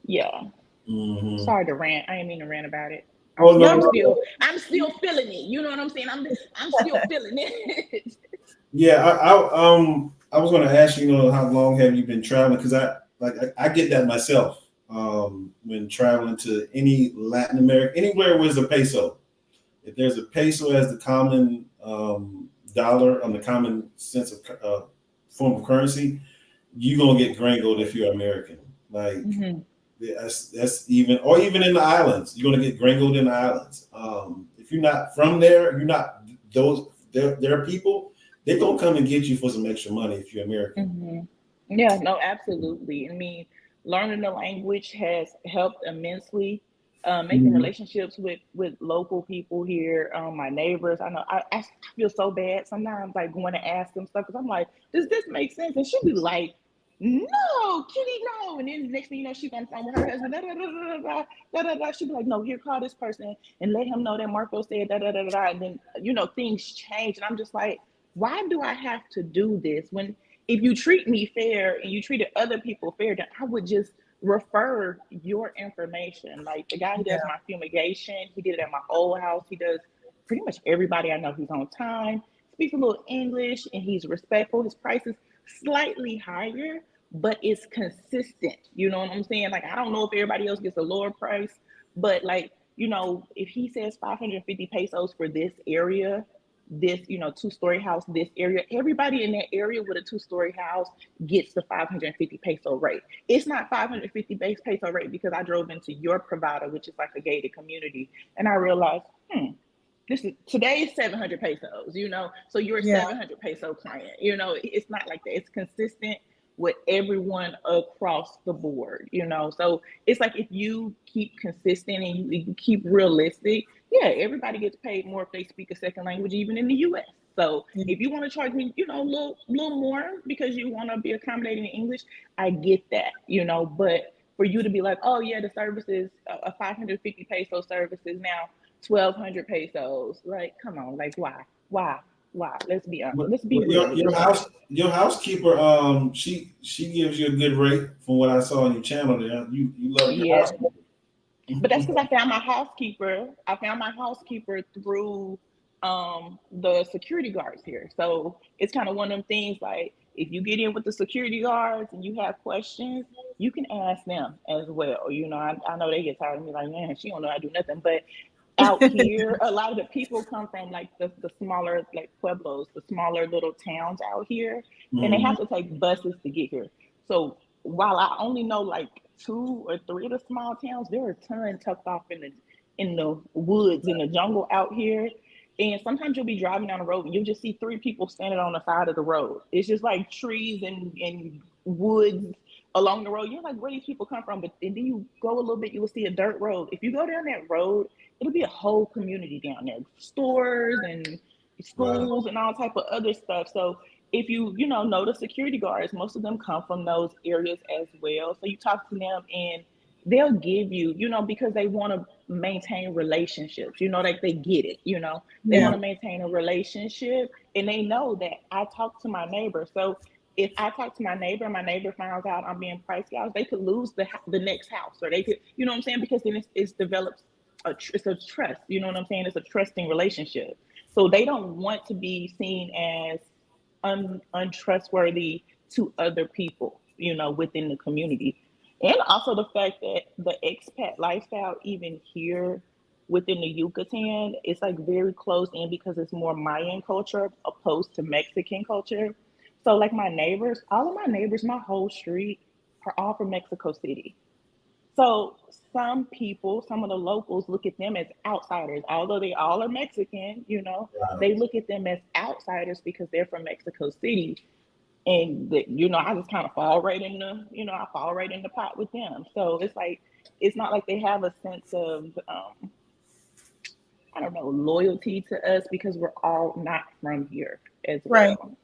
Yeah. Mm-hmm. Sorry to rant. I didn't mean to rant about it. Oh Yeah, no, no. I'm still feeling it. You know what I'm saying? I'm still feeling it. Yeah, I was going to ask you, how long have you been traveling? Because I get that myself. When traveling to any Latin America, anywhere where there's a peso. If there's a peso as the common dollar, on the common sense of form of currency, you're gonna get gringoed if you're American. Like Mhm. that's even, or even in the islands, you're gonna get gringoed in the islands. If you're not from there, you're not those their people. They're gonna come and get you for some extra money if you're American. Mhm. Yeah, no, absolutely. I mean, learning the language has helped immensely. Making Mhm. relationships with local people here, my neighbors. I know I feel so bad sometimes, like going to ask them stuff because I'm like, does this make sense? And she'll be like, no, Kitty, no. And then the next thing you know, she's on the phone with her husband. Da, da, da, da, da, da, da, da. She'll be like, no, here, call this person and let him know that Marco said da da da da. Da. And then things change, and I'm just like, why do I have to do this when if you treat me fair and you treated other people fair, then I would just refer your information. Like the guy who Yeah. does my fumigation, he did it at my old house. He does pretty much everybody I know. He's on time, speaks a little English, and he's respectful. His price is slightly higher, but it's consistent. You know what I'm saying? Like I don't know if everybody else gets a lower price, but like, if he says 550 pesos for this area, this 2-story house, this area, everybody in that area with a 2-story house gets the 550 peso rate. It's not 550 base peso rate because I drove into your provider, which is like a gated community, and I realized this is today is 700 pesos, so you're a Yeah. 700 peso client. It's not like that. It's consistent with everyone across the board, so it's like if you keep consistent and you keep realistic, yeah, everybody gets paid more if they speak a second language, even in the US. So Yeah. if you want to charge me, a little more because you want to be accommodating in English, I get that, but for you to be like, oh yeah, the service is a 550 peso service is now 1,200 pesos. Like, come on, like why? Let's be honest. Let's be real with each other. Your housekeeper, she gives you a good rate from what I saw on your channel there. You love your Yeah, housekeeper. but that's because I found my housekeeper. I found my housekeeper through the security guards here. So it's kind of one of them things like if you get in with the security guards and you have questions, you can ask them as well. I know they get tired of me like, man, she don't know how to do nothing. But out here, a lot of the people come from like the smaller like pueblos, the smaller little towns out here, and they Mhm. have to take buses to get here. So while I only know like 2 or 3 of the small towns, there are a ton tucked off in the woods, in the jungle out here. And sometimes you'll be driving down the road and you'll just see 3 people standing on the side of the road. It's just like trees and woods along the road. You're like, where these people come from? But then you go a little bit, you will see a dirt road. If you go down that road, it'll be a whole community down there, stores and Wow. schools and all type of other stuff. So if you know the security guards, most of them come from those areas as well. So you talk to them and they'll give you, because they want to maintain relationships, like they get it, they Yeah. want to maintain a relationship and they know that I talk to my neighbor. So if I talk to my neighbor and my neighbor finds out I'm being price gouged, they could lose the next house, or they could, what I'm saying? Because then it's developed it's a trust, you know what I'm saying? It's a trusting relationship. So they don't want to be seen as untrustworthy to other people, within the community. And also the fact that the expat lifestyle, even here within the Yucatan, it's like very close in because it's more Mayan culture opposed to Mexican culture. So like my neighbors, all of my neighbors, my whole street are all from Mexico City. So some people, some of the locals look at them as outsiders, although they all are Mexican, Wow. they look at them as outsiders because they're from Mexico City. And I just kind of fall right in I fall right in the pot with them. So it's like, it's not like they have a sense of, I don't know, loyalty to us because we're all not from here as Right. well.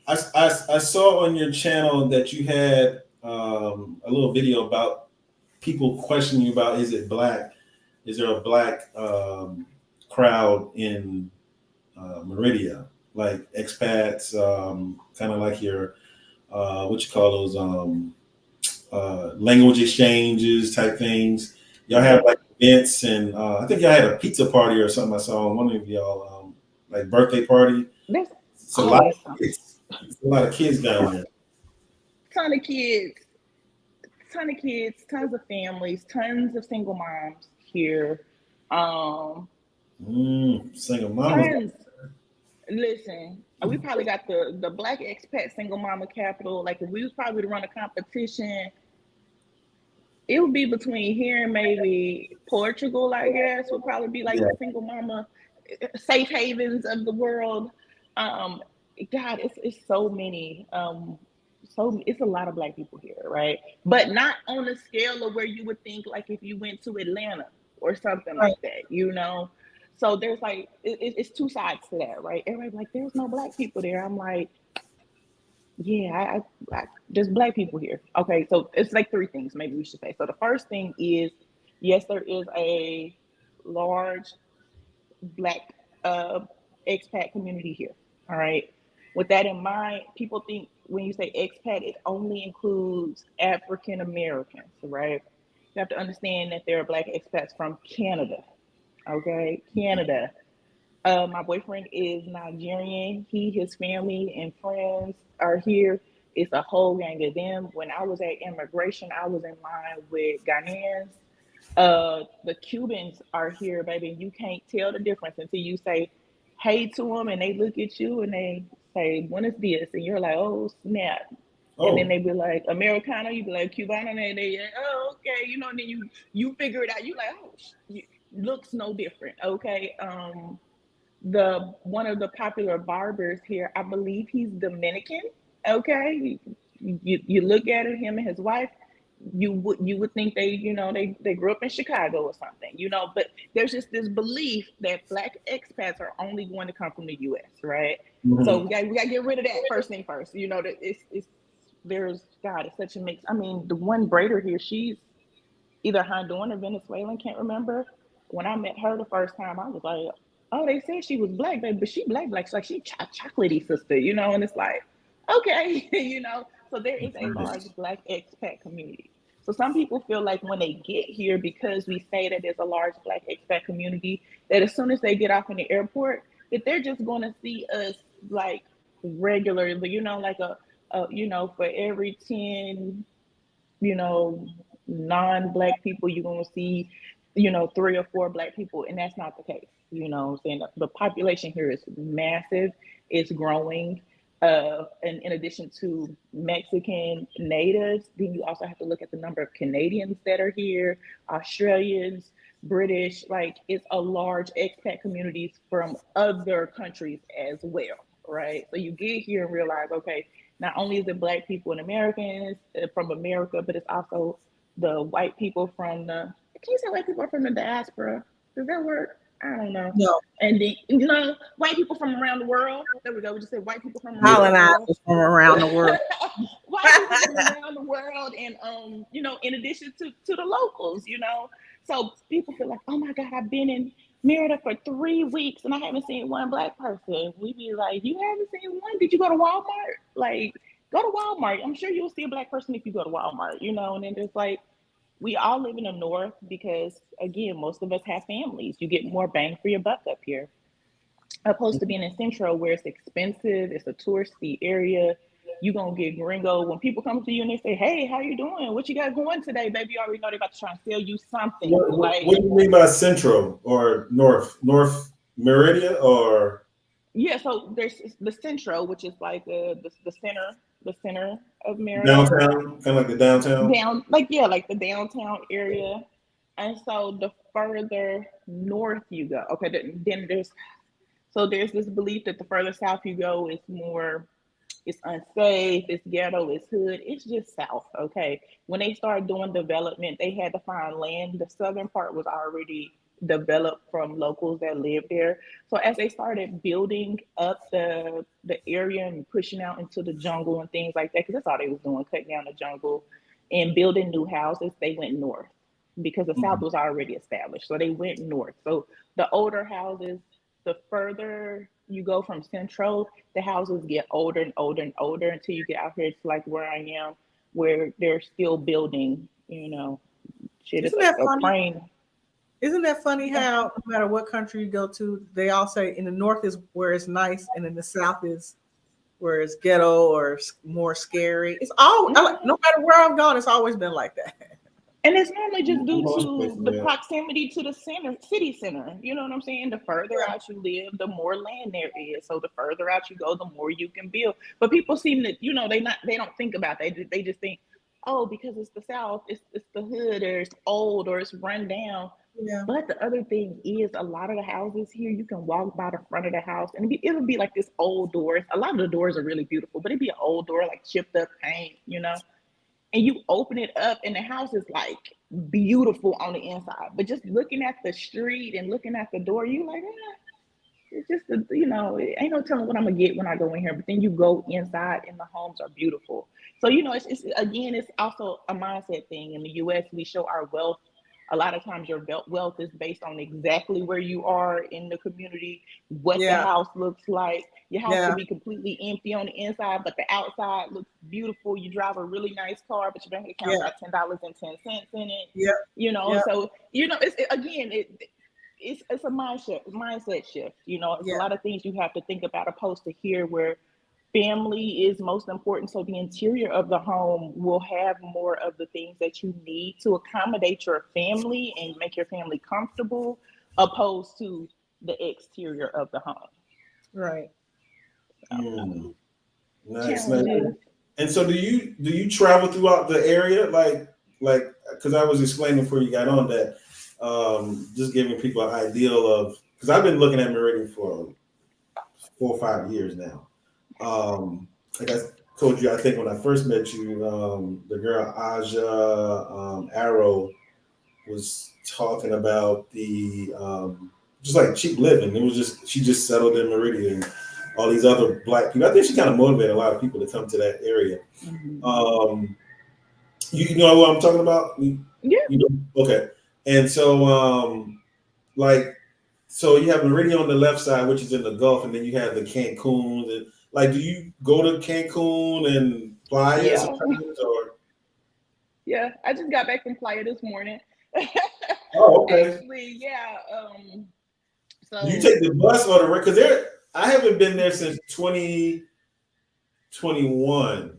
I saw on your channel that you had a little video about people questioning you about, is it black? Is there a black crowd in Merida, like expats, kind of like your what you call those language exchanges type things? Y'all have Yeah. like events, and I think y'all had a pizza party or something. I saw on one of y'all like birthday party. There's It's a lot always of something. kids. It's a lot of kids down there. Ton of kids, tons of families, tons of single moms here. Um, Single mamas. Tons. Listen, we probably got the Black expat single mama capital. Like if we was probably to run a competition, it would be between here and maybe Portugal, I guess, would probably be like Yeah. the single mama safe havens of the world. Um, God, it's so many. So it's a lot of Black people here, right? But not on the scale of where you would think, like if you went to Atlanta or something Right. like that, you know. So there's like it's two sides to that, right? Everybody's like, there's no Black people there. I'm like, yeah, there's Black people here. Okay, so it's like three things maybe we should say. So the first thing is, yes, there is a large Black uh, expat community here. All right. With that in mind, people think when you say expat, it only includes African Americans, right? You have to understand that there are Black expats from Canada. Okay, Canada. My boyfriend is Nigerian. He, his family, and friends are here. It's a whole gang of them. When I was at immigration, I was in line with Ghanaians. The Cubans are here, baby. You can't tell the difference until you say hey to them, and they look at you and they say, "Buenos dias," and you're like, "Oh snap!" And then Oh, they be like, "Americano," you be like, "Cubano," and they, "Oh okay," you know. And then you figure it out. You like, "Oh, looks no different." Okay. The one of the popular barbers here, I believe he's Dominican. Okay, you look at him and his wife, you would think they grew up in Chicago or something, you know. But there's just this belief that Black expats are only going to come from the U.S. Right? So mm-hmm. we got to get rid of that first thing first. You know that it's there's God, it's such a mix. I mean, the one braider here, she's either Honduran or Venezuelan, can't remember. When I met her the first time, I was like, oh, they said she was Black, baby, but she Black. She's like she chocolatey sister, you know, and it's like, okay, you know. So there is a large Black expat community. So some people feel like when they get here, because we say that there's a large Black expat community, that as soon as they get off in the airport, that they're just going to see us like regularly, you know, like you know, for every 10, you know, non-Black people, you're going to see, you know, 3 or 4 Black people, and that's not the case. You know, I'm saying the population here is massive, it's growing. And in addition to Mexican natives, then you also have to look at the number of Canadians that are here, Australians, British. Like it's a large expat communities from other countries as well, right? So you get here and realize, okay, not only is it Black people and Americans from America, but it's also the white people from the. Can you say white people from the diaspora? Does that work? I don't know. No, And the white people from around the world. There we go. We just say white people from around the world. colonizers from around the world. White people from around the world, and you know, in addition to the locals, you know. So people feel like, oh my God, I've been in Merida for 3 weeks and I haven't seen one Black person. We be like, you haven't seen one? Did you go to Walmart? Like, go to Walmart. I'm sure you'll see a Black person if you go to Walmart, you know. And then there's like, we all live in the North because, again, most of us have families. You get more bang for your buck up here, opposed to being in Central where it's expensive, it's a touristy area. You're gonna get gringo when people come to you and they say, "Hey, how you doing? What you got going today, baby?" You already know they're about to try and sell you something. Like, What do you mean by Central or North? North Merida or yeah, so there's the Central, which is like the center of Merida, downtown? Kind of like the downtown? down, like, yeah, like the downtown area. And so the further north you go, okay, then there's this belief that the further south you go, it's unsafe, it's ghetto, it's hood, it's just south. Okay. When they started doing development, they had to find land. The southern part was already developed from locals that lived there. So as they started building up the area and pushing out into the jungle and things like that, because that's all they was doing, cutting down the jungle and building new houses, they went north because the south Mhm. was already established. So they went north. So the older houses, the further you go from central, the houses get older and older and older until you get out here to like where I am, where they're still building, you know, shit, it's Isn't that a funny? crane. Isn't that funny how no matter what country you go to, they all say in the north is where it's nice, and in the south is where it's ghetto or more scary. It's all no matter where I've gone, it's always been like that. And it's normally just due Most to places, the yeah. proximity to the city center. You know what I'm saying? The further Yeah. out you live, the more land there is. So the further out you go, the more you can build. But people seem to, they don't think about that. They just think, oh, because it's the South, it's the hood, or it's old, or it's run down. Yeah. But the other thing is, a lot of the houses here, you can walk by the front of the house, and it'll be like this old doors. A lot of the doors are really beautiful, but it'd be an old door, like chipped up paint. And you open it up and the house is like beautiful on the inside, but just looking at the street and looking at the door, you like, it's just it ain't no telling what I'm gonna get when I go in here. But then you go inside and the homes are beautiful. So it's again, it's also a mindset thing. In the US, we show our wealth. A lot of times your wealth is based on exactly where you are in the community, what the Yeah. house looks like. Your house Yeah. could be completely empty on the inside, but the outside looks beautiful. You drive a really nice car, but your bank account Yeah. got $10.10 in it. Yeah. Yeah. So it's a mindset shift. It's a Yeah. lot of things you have to think about, opposed to here where family is most important. So the interior of the home will have more of the things that you need to accommodate your family and make your family comfortable, opposed to the exterior of the home. Right. Nice, nice. Challenges. And so, do you travel throughout the area, like because I was explaining before you got on that, just giving people an ideal of, because I've been looking at Merida for 4 or 5 years now. Like I told you, I think when I first met you, the girl Aja Arrow was talking about the just like cheap living. It was just she just settled in Meridian. And all these other black people. I think she kind of motivated a lot of people to come to that area. Mm-hmm. You know what I'm talking about? Yeah. Okay. And so so you have Meridian on the left side, which is in the Gulf, and then you have the Cancun. And like, do you go to Cancun and Playa Yeah. sometimes, or? Yeah, I just got back from Playa this morning. Oh, okay. Actually, yeah. So Do you take the bus or the because I haven't been there since 2021,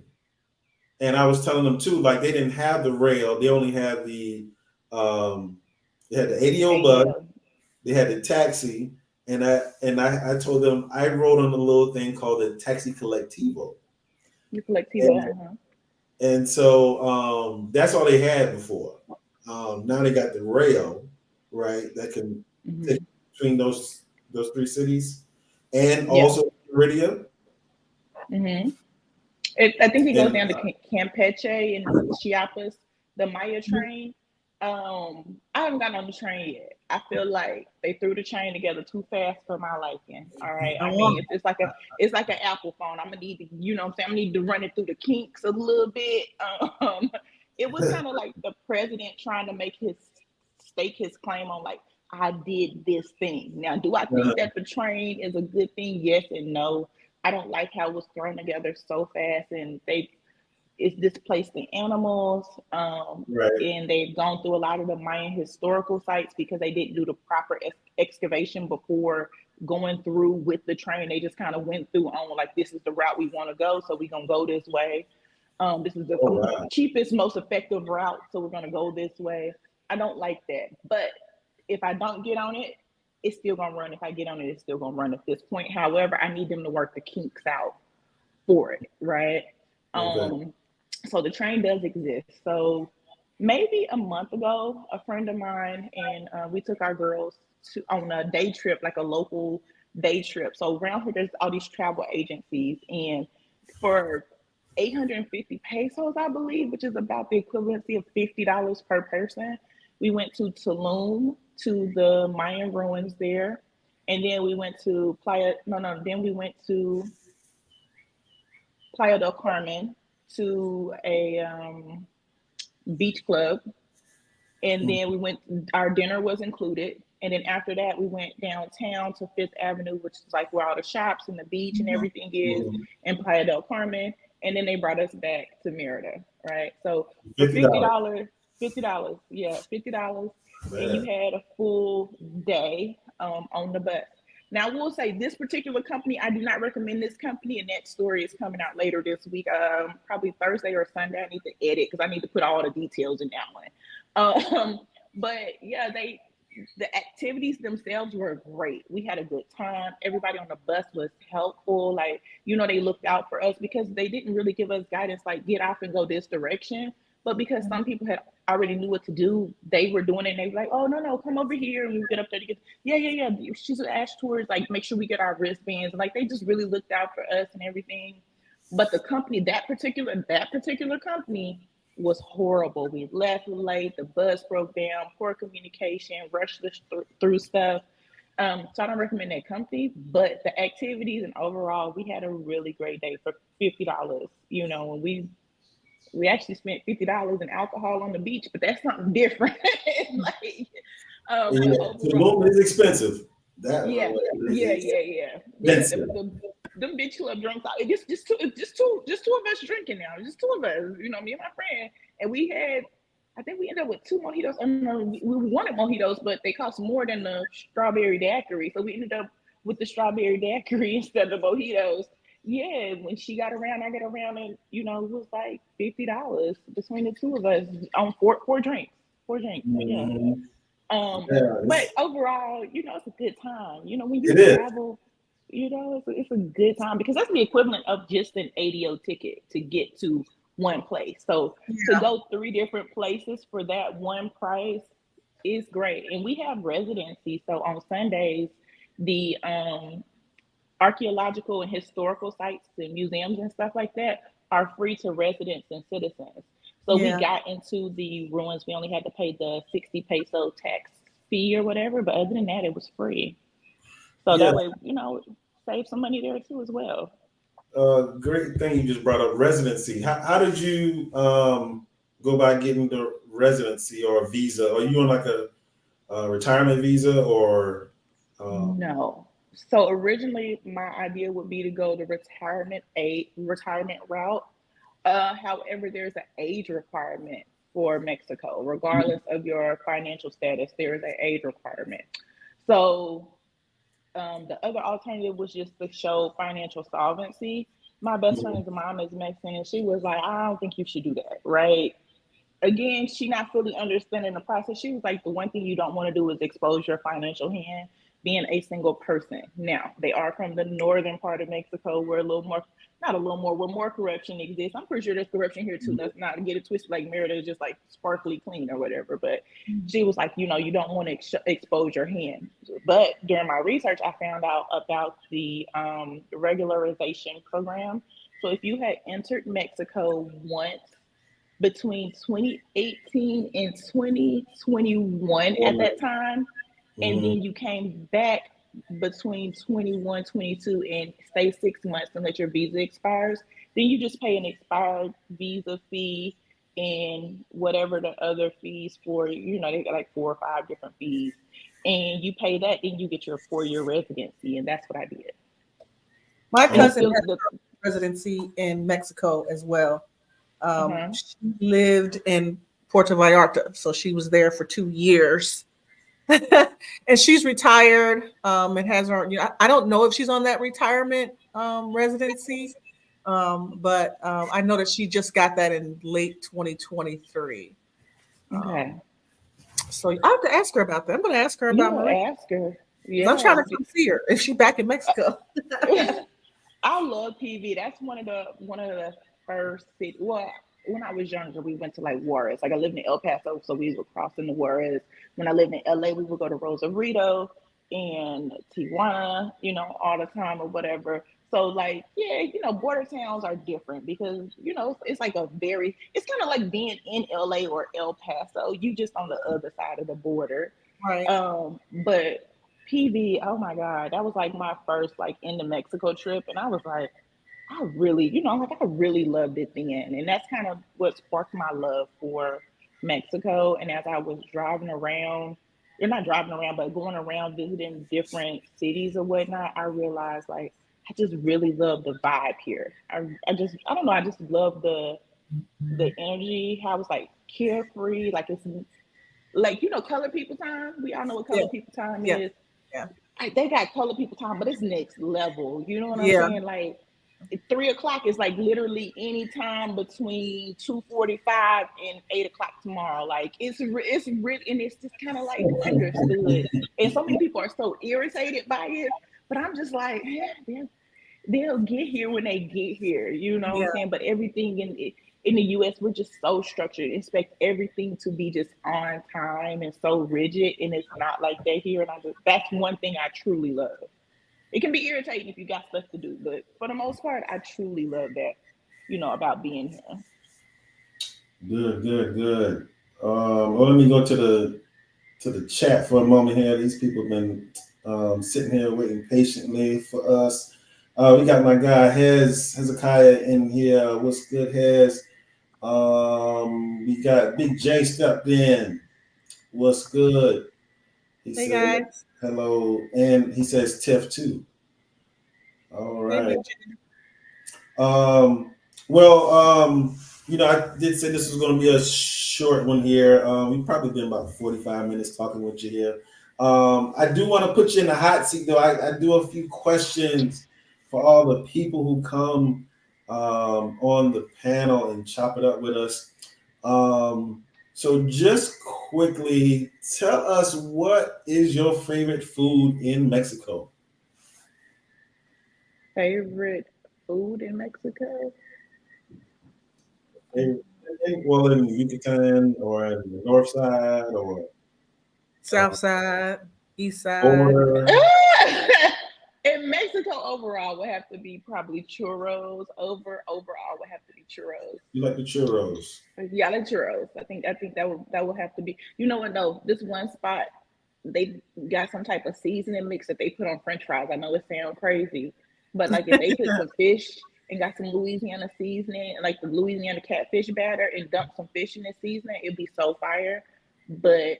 and I was telling them too, like they didn't have the rail; they only had they had the ADO bus, they had the taxi, and I told them I rode on a little thing called the Taxi Collectivo. The Collectivo, and so that's all they had before. Now they got the rail, right? That can take between those three cities, and also Merida. Mm-hmm. I think it goes down to Campeche and Chiapas, the Maya train. I haven't gotten on the train yet. I feel like they threw the train together too fast for my liking. All right. I mean, it's like an Apple phone. I'm gonna need to, I'm saying, I need to run it through the kinks a little bit. It was kind of like the president trying to stake his claim on, like, I did this thing. Now, do I think that the train is a good thing? Yes and no. I don't like how it was thrown together so fast, and it's displaced the animals, and they've gone through a lot of the Mayan historical sites because they didn't do the proper excavation before going through with the train. They just kind of went through on, like, this is the route we want to go, so we're gonna go this way. This is the cheapest, most effective route, so we're gonna go this way. I don't like that, but if I don't get on it, it's still gonna run. If I get on it, it's still gonna run at this point. However, I need them to work the kinks out for it, right? So the train does exist. So maybe a month ago, a friend of mine and we took our girls on a day trip, like a local day trip. So around here, there's all these travel agencies, and for 850 pesos, I believe, which is about the equivalency of $50 per person, we went to Tulum, to the Mayan ruins there, and then we went to then we went to Playa del Carmen, to a beach club, and then our dinner was included, and then after that we went downtown to Fifth Avenue, which is like where all the shops and the beach and everything is, in Playa del Carmen, and then they brought us back to Merida, right? So for $50, $50. Yeah, $50, and you Man. had a full day on the bus. Now, I will say this particular company, I do not recommend this company, and that story is coming out later this week, probably Thursday or Sunday. I need to edit because I need to put all the details in that one. But yeah, the activities themselves were great. We had a good time. Everybody on the bus was helpful. Like, they looked out for us because they didn't really give us guidance like get off and go this direction. But because some people had already knew what to do, they were doing it and they were like, oh no, come over here. And we would get up there to get yeah. She's asked towards like make sure we get our wristbands. Like they just really looked out for us and everything. But the company, that particular company was horrible. We left late, the bus broke down, poor communication, rushed us through stuff. So I don't recommend that company, but the activities and overall, we had a really great day for $50. And we actually spent $50 in alcohol on the beach, but that's something different. Like, Yeah, Tulum is expensive. Yeah. Them big club drunks. Just two of us drinking now. Just two of us. Me and my friend, and we had. I think we ended up with 2 mojitos. We wanted mojitos, but they cost more than the strawberry daiquiri, so we ended up with the strawberry daiquiri instead of mojitos. Yeah, when she got around, I got around, and it was like $50 between the two of us on four drinks. 4 drinks. Yeah. But overall, it's a good time. When you travel, it's a good time because that's the equivalent of just an ADO ticket to get to one place. So to go 3 different places for that one price is great. And we have residency. So on Sundays, the archaeological and historical sites and museums and stuff like that are free to residents and citizens. So we got into the ruins. We only had to pay the 60 peso tax fee or whatever, but other than that, it was free. So that way, save some money there too as well. Great thing you just brought up, residency. How did you go about getting the residency or visa? Are you on like a retirement visa or? No. So originally, my idea would be to go the retirement route. However, there's an age requirement for Mexico, regardless of your financial status. There is an age requirement. So the other alternative was just to show financial solvency. My best friend's mom is Mexican, and she was like, "I don't think you should do that, right?" Again, she not fully understanding the process. She was like, the one thing you don't want to do is expose your financial hand being a single person. Now, they are from the northern part of Mexico where where more corruption exists. I'm pretty sure there's corruption here too. Let's not get it twisted like Merida is just like sparkly clean or whatever. But she was like, you don't want to expose your hand. But during my research, I found out about the regularization program. So if you had entered Mexico once between 2018 and 2021 at that time, and then you came back between 21, 22 and stay 6 months and let your visa expires, then you just pay an expired visa fee and whatever the other fees for, they got like 4 or 5 different fees. And you pay that, then you get your 4-year residency. And that's what I did. My cousin has residency in Mexico as well. She lived in Puerto Vallarta, so she was there for 2 years. And she's retired and has her, I don't know if she's on that retirement residency, but I know that she just got that in late 2023. Okay. So I have to ask her about that. I'm going to ask her about Merida. Ask her. Yeah. I'm trying to come see her if she's back in Mexico. I love PV. That's one of the first cities. Well, when I was younger, we went to like Juarez. Like I lived in El Paso, so we would cross into Juarez. When I lived in LA, we would go to Rosarito and Tijuana, all the time or whatever. So like, border towns are different because, it's like it's kind of like being in LA or El Paso. You just on the other side of the border. Right. But PV, oh my God, that was like my first like into Mexico trip. And I was like, I really, I really loved it then. And that's kind of what sparked my love for Mexico. And as I was driving around, or not driving around, but going around visiting different cities or whatnot, I realized like, I just really love the vibe here. I don't know, I just love the the energy, how it's like carefree, like it's like, you know, colored people time. We all know what Yeah. colored people time Yeah. is. Yeah. Like, they got colored people time, but it's next level. You know what I'm Yeah. saying? Like 3 o'clock is like literally any time between 2:45 and 8 o'clock tomorrow. Like it's really, and it's just kind of like understood. And so many people are so irritated by it, but I'm just like, they'll get here when they get here. You know what I'm Yeah. saying? But everything in the US, we're just so structured, expect everything to be just on time and so rigid, and it's not like that here. And that's one thing I truly love. It can be irritating if you got stuff to do, but for the most part, I truly love that, you know, about being here. Good, good, good. Well, let me go to the chat for a moment here. These people have been sitting here waiting patiently for us. We got my guy Hezekiah in here. What's good, Hez? We got Big J stepped in. What's good? He Hey said guys. hello, and he says Tiff too. All Hey, right. Big J. Um, well, you know, I did say this was going to be a short one here. We've probably been about 45 minutes talking with you here. I do want to put you in the hot seat, though. I do a few questions for all the people who come on the panel and chop it up with us. So just quickly, tell us, what is your favorite food in Mexico? Favorite food in Mexico? In, well, in Yucatan or in the north side or South side, east side. border. In Mexico, overall would have to be probably churros. Overall would have to be churros. You like the churros? Yeah, the churros. I think that would have to be. You know what? No, this one spot, they got some type of seasoning mix that they put on French fries. I know it sounds crazy, but like if they put some fish and got some Louisiana seasoning, like the Louisiana catfish batter, and dump some fish in the seasoning, it'd be so fire. But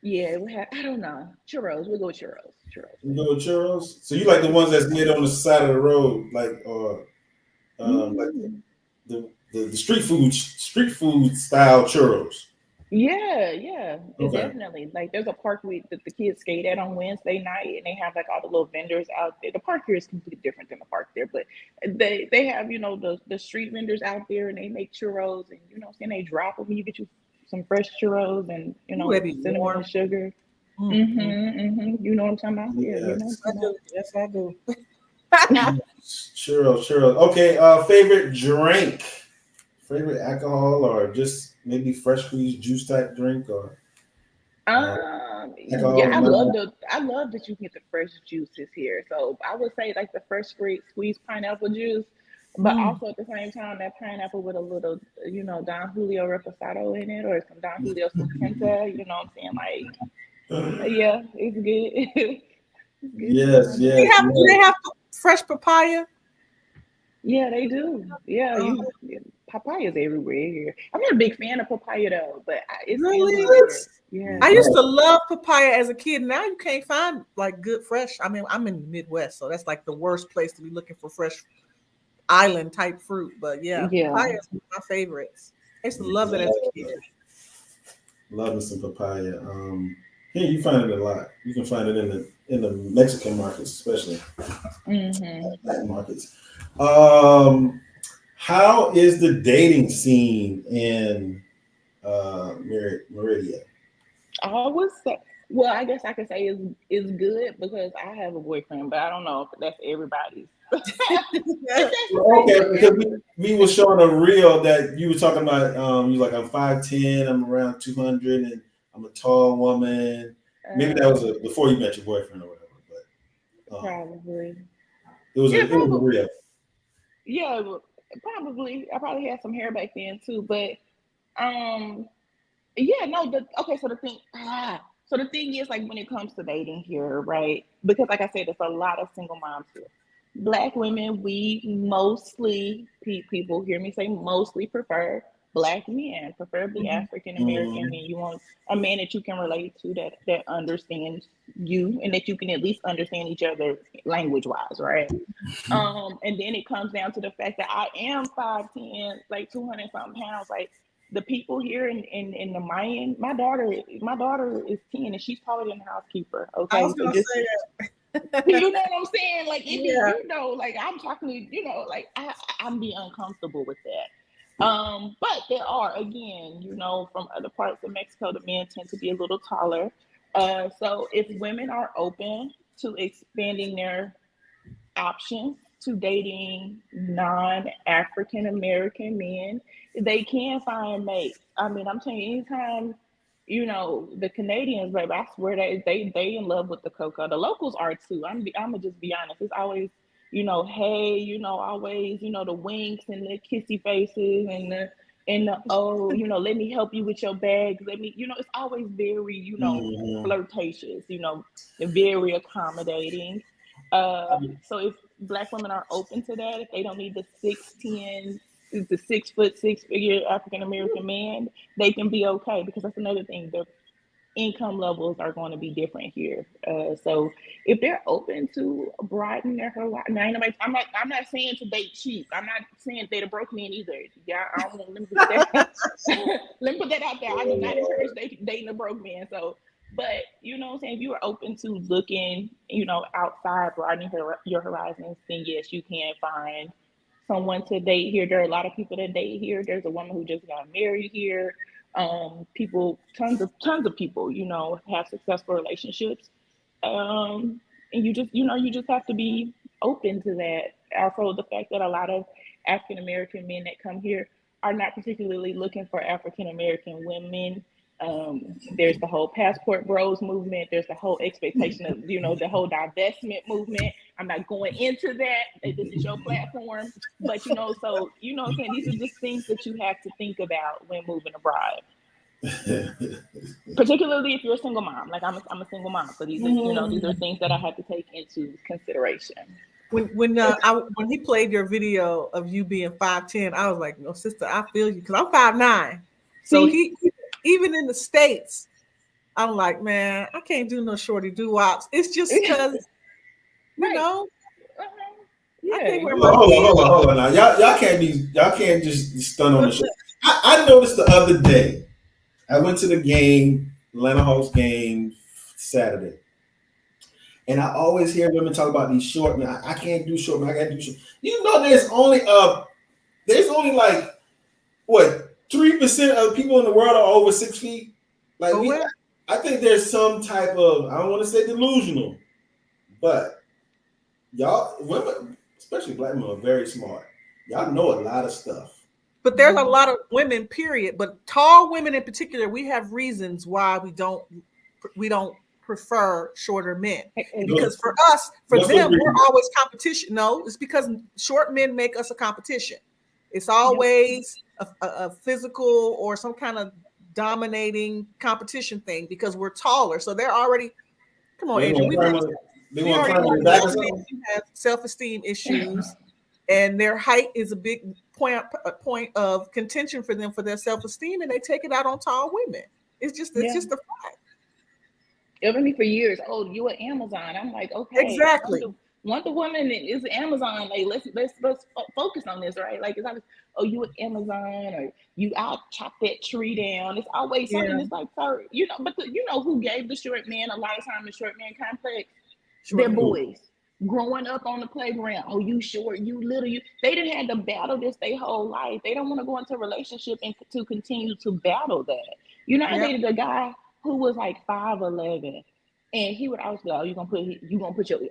yeah, it would have. I don't know, churros. We'll go with churros. Churros. You go with churros? So you like the ones that's made on the side of the road, like or like Mm. the street food style churros. Yeah, yeah, it Okay. definitely. Like, there's a park that the kids skate at on Wednesday night, and they have like all the little vendors out there. The park here is completely different than the park there, but they have, you know, the street vendors out there, and they make churros, and you know, what I'm saying, they drop them. You get you some fresh churros, and you Ooh, know, it'd be cinnamon warm. and sugar. Mm. You know what I'm talking about? Yeah, you know Yes. I what do. Yes, I do. I'm talking about. Churros. Okay. Favorite drink? Favorite alcohol or just maybe fresh squeezed juice type drink or uh, Yeah, alcohol I or not? love that you can get the fresh juices here. So I would say like the fresh squeezed pineapple juice, but Mm. also at the same time that pineapple with a little, you know, Don Julio Reposado in it, or some Don Julio Sustenta. You know what I'm saying? Like, yeah, it's good. It's good Yes, time. yes, Do they yes. have fresh papaya? Yeah, they do. Yeah, Oh, papaya's everywhere here. I'm not a big fan of papaya though, but it's really? everywhere. I Yeah. used to love papaya as a kid. Now you can't find like good fresh. I mean, I'm in the Midwest, so that's like the worst place to be looking for fresh island type fruit. But yeah, Yeah. papaya is one of my favorites. I used to love it as a kid. Yeah, love me some papaya. Here you find it a lot. You can find it in the Mexican markets, especially Hmm. black markets. Um, how is the dating scene in Merida? I would say, well, I guess I could say is good because I have a boyfriend, but I don't know if that's everybody's. If that's the same Okay, for because every. we were showing a reel that you were talking about. You like I'm 5'10", I'm around 200, and I'm a tall woman. Maybe that was Uh, before you met your boyfriend or whatever, but Probably. it Yeah, was a probably. reel. Yeah, probably. I probably had some hair back then too, but um, yeah, no. Okay, so the thing is, like, when it comes to dating here, right? Because like I said, there's a lot of single moms here. Black women, we mostly, people hear me say, mostly prefer Black men, preferably Mhm. African American men. You want a man that you can relate to, that understands you, and that you can at least understand each other language wise, right? And then it comes down to the fact that I am 5'10", like 200 something pounds. Like the people here in the Mayan, my daughter is 10 and she's taller than the housekeeper. I Okay, was so gonna just say that. you know what I'm saying? Like it be, Yeah. like I'm talking to, like I'm be uncomfortable with that. But there are, again, from other parts of Mexico, the men tend to be a little taller. So if women are open to expanding their options to dating non-African American men, they can find mates. I mean, I'm telling you, anytime, the Canadians, baby, I swear they in love with the cocoa. The locals are too. I'm gonna just be honest. It's always, hey, always, the winks and the kissy faces and the oh, let me help you with your bags. Let me, it's always very, flirtatious, and very accommodating. So if Black women are open to that, if they don't need the 6'10", the 6'6" figure African American man, they can be okay, because that's another thing. The income levels are going to be different here. So if they're open to broaden their horizon, I'm not saying to date cheap. I'm not saying date a broke man either. Yeah, I don't want, let me put that let me put that out there. I do not encourage dating a broke man. So, but what I'm saying, if you are open to looking, outside, broadening your horizons, then yes, you can find someone to date here. There are a lot of people that date here. There's a woman who just got married here. People, tons of people, have successful relationships. And you just have to be open to that. Also, the fact that a lot of African American men that come here are not particularly looking for African American women. There's the whole passport bros movement. There's the whole expectation of, the whole divestment movement. I'm not going into that. This is your platform. But, so, what I'm saying? These are just things that you have to think about when moving abroad. Particularly if you're a single mom. Like I'm a single mom. So these are things that I have to take into consideration. When he played your video of you being 5'10", I was like, no, sister, I feel you, because I'm 5'9". So he, even in the States, I'm like, man, I can't do no shorty doo-wops. It's just because, Right. Yeah. I can't wear my hold on now. Y'all can't just stun on the show. I noticed the other day, I went to the game, Atlanta Hawks game Saturday. And I always hear women talk about these short men. I can't do short men. I can't do short. There's only like what 3% of people in the world are over 6 feet. Like I think there's some type of, I don't want to say delusional, but y'all women, especially Black women, are very smart. Y'all know a lot of stuff. But there's a lot of women, period. But tall women in particular, we have reasons why we don't prefer shorter men. Because for them, we're always competition. No, it's because short men make us a competition. It's always a physical or some kind of dominating competition thing, because we're taller. So they're already, come on, Adrian, we have self-esteem issues, and their height is a big point of contention for them, for their self-esteem, and they take it out on tall women. It's just a fact. Even for years, oh, you at Amazon. I'm like, okay, exactly. Wonder Woman is Amazon. Like, let's focus on this, right? Like, it's always, oh, you at Amazon, or you out chop that tree down. It's always something. It's like, sorry, but who gave the short man a lot of time? The short man complex. They're boys growing up on the playground. Oh, you short, you little, you. They didn't have to battle this their whole life. They don't want to go into a relationship and to continue to battle that. I dated a guy who was like 5'11", and he would always be like, oh,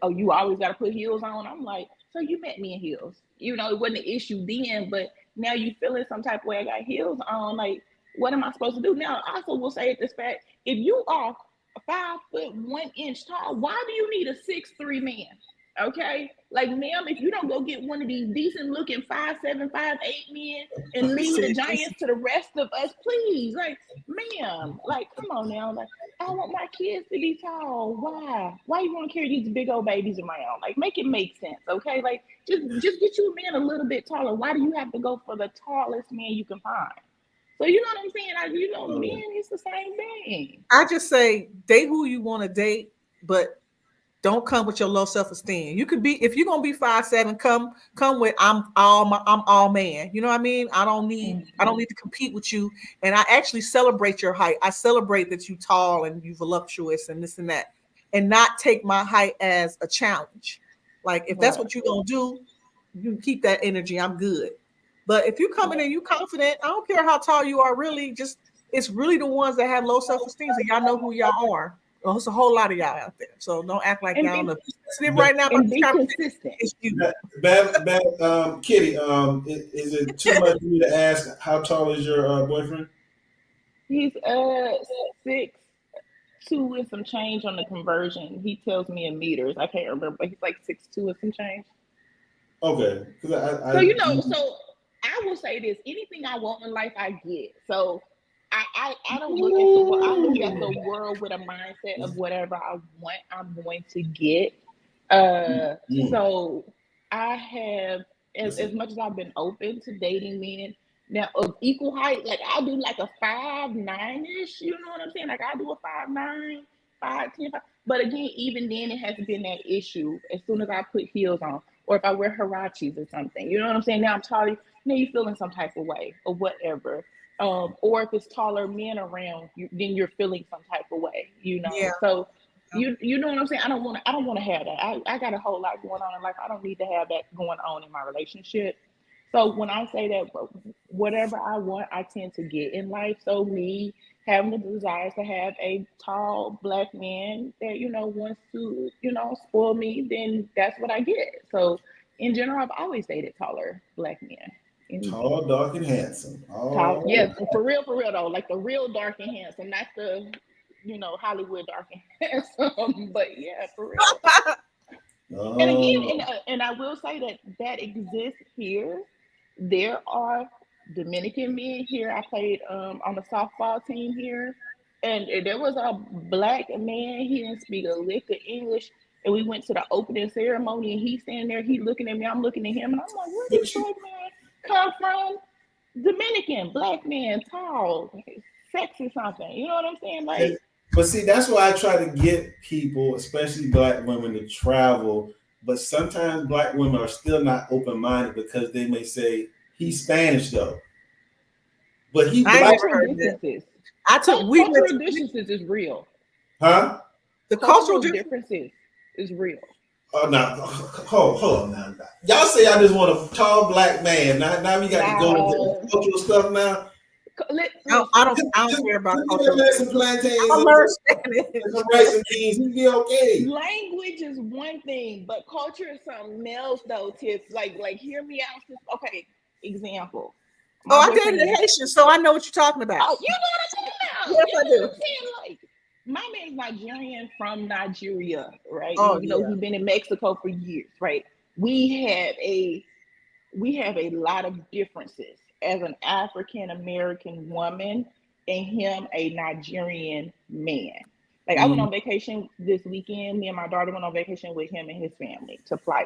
you always got to put heels on. I'm like, so you met me in heels. It wasn't an issue then, but now you feeling some type of way. I got heels on. Like, what am I supposed to do? Now, I also will say this fact: if you are 5'1" tall, why do you need a 6'3" man? Okay, like, ma'am, if you don't go get one of these decent looking 5'7", 5'8" men and leave the giants to the rest of us, please. Like, ma'am, like, come on now. Like, I want my kids to be tall. Why you want to carry these big old babies around? Like, make it make sense, okay? Like, just get you a man a little bit taller. Why do you have to go for the tallest man you can find? So you know what I'm saying? Men, it's the same thing. I just say date who you want to date, but don't come with your low self-esteem. You could be, if you're gonna be 5'7", come with I'm all man. You know what I mean? I don't need to compete with you. And I actually celebrate your height. I celebrate that you tall and you voluptuous and this and that, and not take my height as a challenge. Like if that's what you're gonna do, you keep that energy. I'm good. But if you come in and you confident, I don't care how tall you are. Really, just it's really the ones that have low self-esteem. So y'all know who y'all are. Well, it's a whole lot of y'all out there. So don't act like y'all know. Sitting right now, and be consistent. It's you. Kitty, is it too much for me to ask how tall is your boyfriend? He's 6'2" and some change on the conversion. He tells me in meters. I can't remember, but he's like 6'2" and some change. Okay. So I will say this: anything I want in life, I get. So I don't look at the world. I look at the world with a mindset of whatever I want, I'm going to get. So I have, as much as I've been open to dating men now of equal height, like I'll do like a 5'9" you know what I'm saying? Like I'll do a 5'9", 5'10", but again, even then it hasn't been that issue. As soon as I put heels on, or if I wear Harachis or something, you know what I'm saying? Now I'm taller, now you feeling some type of way or whatever. Or if it's taller men around you, then you're feeling some type of way, you know. Yeah. So you know what I'm saying? I don't want to have that. I got a whole lot going on in life. I don't need to have that going on in my relationship. So when I say that whatever I want, I tend to get in life. So me having the desire to have a tall black man that, wants to, spoil me, then that's what I get. So in general, I've always dated taller black men. Tall, dark, and handsome. Tall, yeah, for real though. Like the real dark and handsome, not the, Hollywood dark and handsome. But yeah, for real. And again, and I will say that exists here. There are Dominican men here. I played on the softball team here, and there was a black man. He didn't speak a lick of English, and we went to the opening ceremony, and he's standing there. He looking at me. I'm looking at him, and I'm like, "Where did this black man come from?" Dominican black man, tall, sexy, something. You know what I'm saying? Like, but see, that's why I try to get people, especially black women, to travel. But sometimes black women are still not open-minded because they may say he's Spanish though, but he black. Cultural differences. Cultural differences is real. Huh? The cultural differences is real. Oh no! Hold on now. Y'all say I just want a tall black man. Now we got to go into cultural stuff now. I don't care about cultural. Some plantains. I'm understanding. Some rice and beans. You be okay. Language is one thing, but culture is something else, though. Tiff, like, hear me out. Okay, example. I dated a Haitian, so I know what you're talking about. Oh, you know what I'm talking about? Yes, I do. What I'm saying? Like, my man's Nigerian from Nigeria, right? Oh, he's been in Mexico for years, right? We have a lot of differences as an African American woman and him a Nigerian man. Like I went on vacation this weekend. Me and my daughter went on vacation with him and his family to Playa.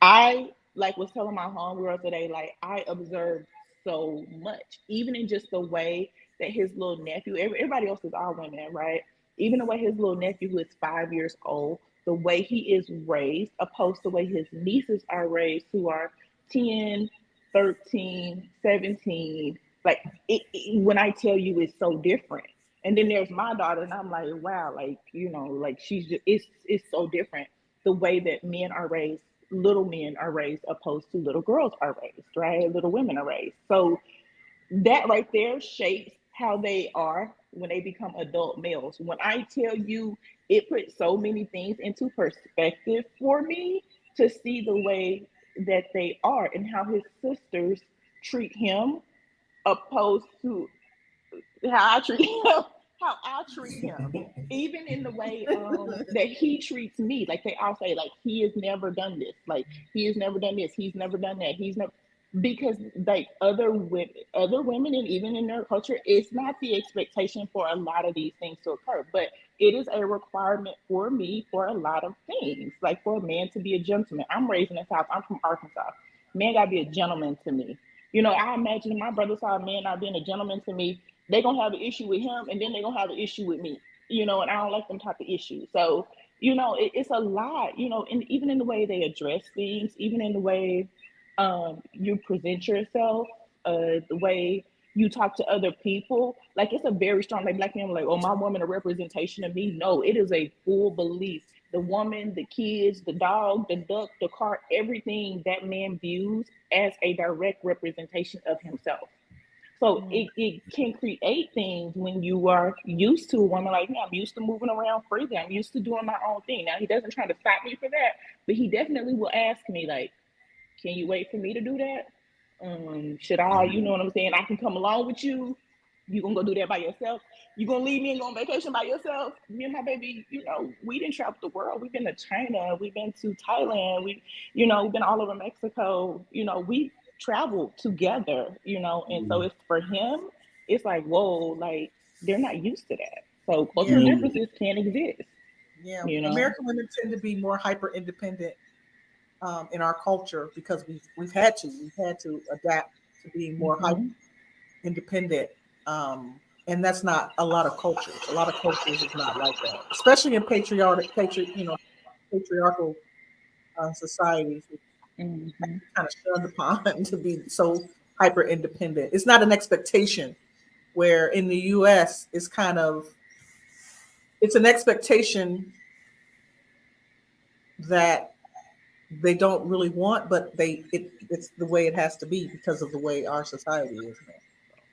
I was telling my homegirl today, I observed so much, even in just the way that his little nephew, everybody else is all women, right? Even the way his little nephew, who is 5 years old, the way he is raised, opposed to the way his nieces are raised, who are 10, 13, 17. Like, when I tell you it's so different. And then there's my daughter, and I'm like, wow, she's just, it's so different. The way that men are raised, little men are raised, opposed to little girls are raised, right? Little women are raised. So that right there shapes how they are when they become adult males. When I tell you, it puts so many things into perspective for me to see the way that they are and how his sisters treat him opposed to how I treat him. Even in the way that he treats me. Like they all say, he has never done this. Like he has never done this. He's never done that. He's never, because other women, and even in their culture, it's not the expectation for a lot of these things to occur, but it is a requirement for me for a lot of things. Like for a man to be a gentleman. I'm raised in the South. I'm from Arkansas. Man gotta be a gentleman to me. You know, I imagine if my brother saw a man not being a gentleman to me, they gonna have an issue with him, and then they gonna have an issue with me. You know, and I don't like them type of issues. So, you know, it's a lot. You know, and even in the way they address things, even in the way you present yourself, the way you talk to other people, like it's a very strong, like black men like, oh, my woman a representation of me. No, it is a full belief. The woman, the kids, the dog, the duck, the car, everything that man views as a direct representation of himself. So it can create things when you are used to a woman like me. I'm used to moving around freely. I'm used to doing my own thing. Now he doesn't try to stop me for that, but he definitely will ask me like, can you wait for me to do that? Should I, you know what I'm saying? I can come along with you. You gonna go do that by yourself? You gonna leave me and go on vacation by yourself? Me and my baby, you know, we didn't travel the world. We've been to China. We've been to Thailand. We've been all over Mexico. You know, we traveled together. You know, and so it's for him. It's like, whoa, like they're not used to that. So cultural differences can exist. Yeah, You know, American women tend to be more hyper independent in our culture because we've had to adapt to being more hyper independent, and that's not a lot of cultures. A lot of cultures is not like that, especially in patriarchal societies. Mm-hmm. Kind of shunned upon to be so hyper independent. It's not an expectation. Where in the U.S. it's an expectation that they don't really want, but it's the way it has to be because of the way our society is now.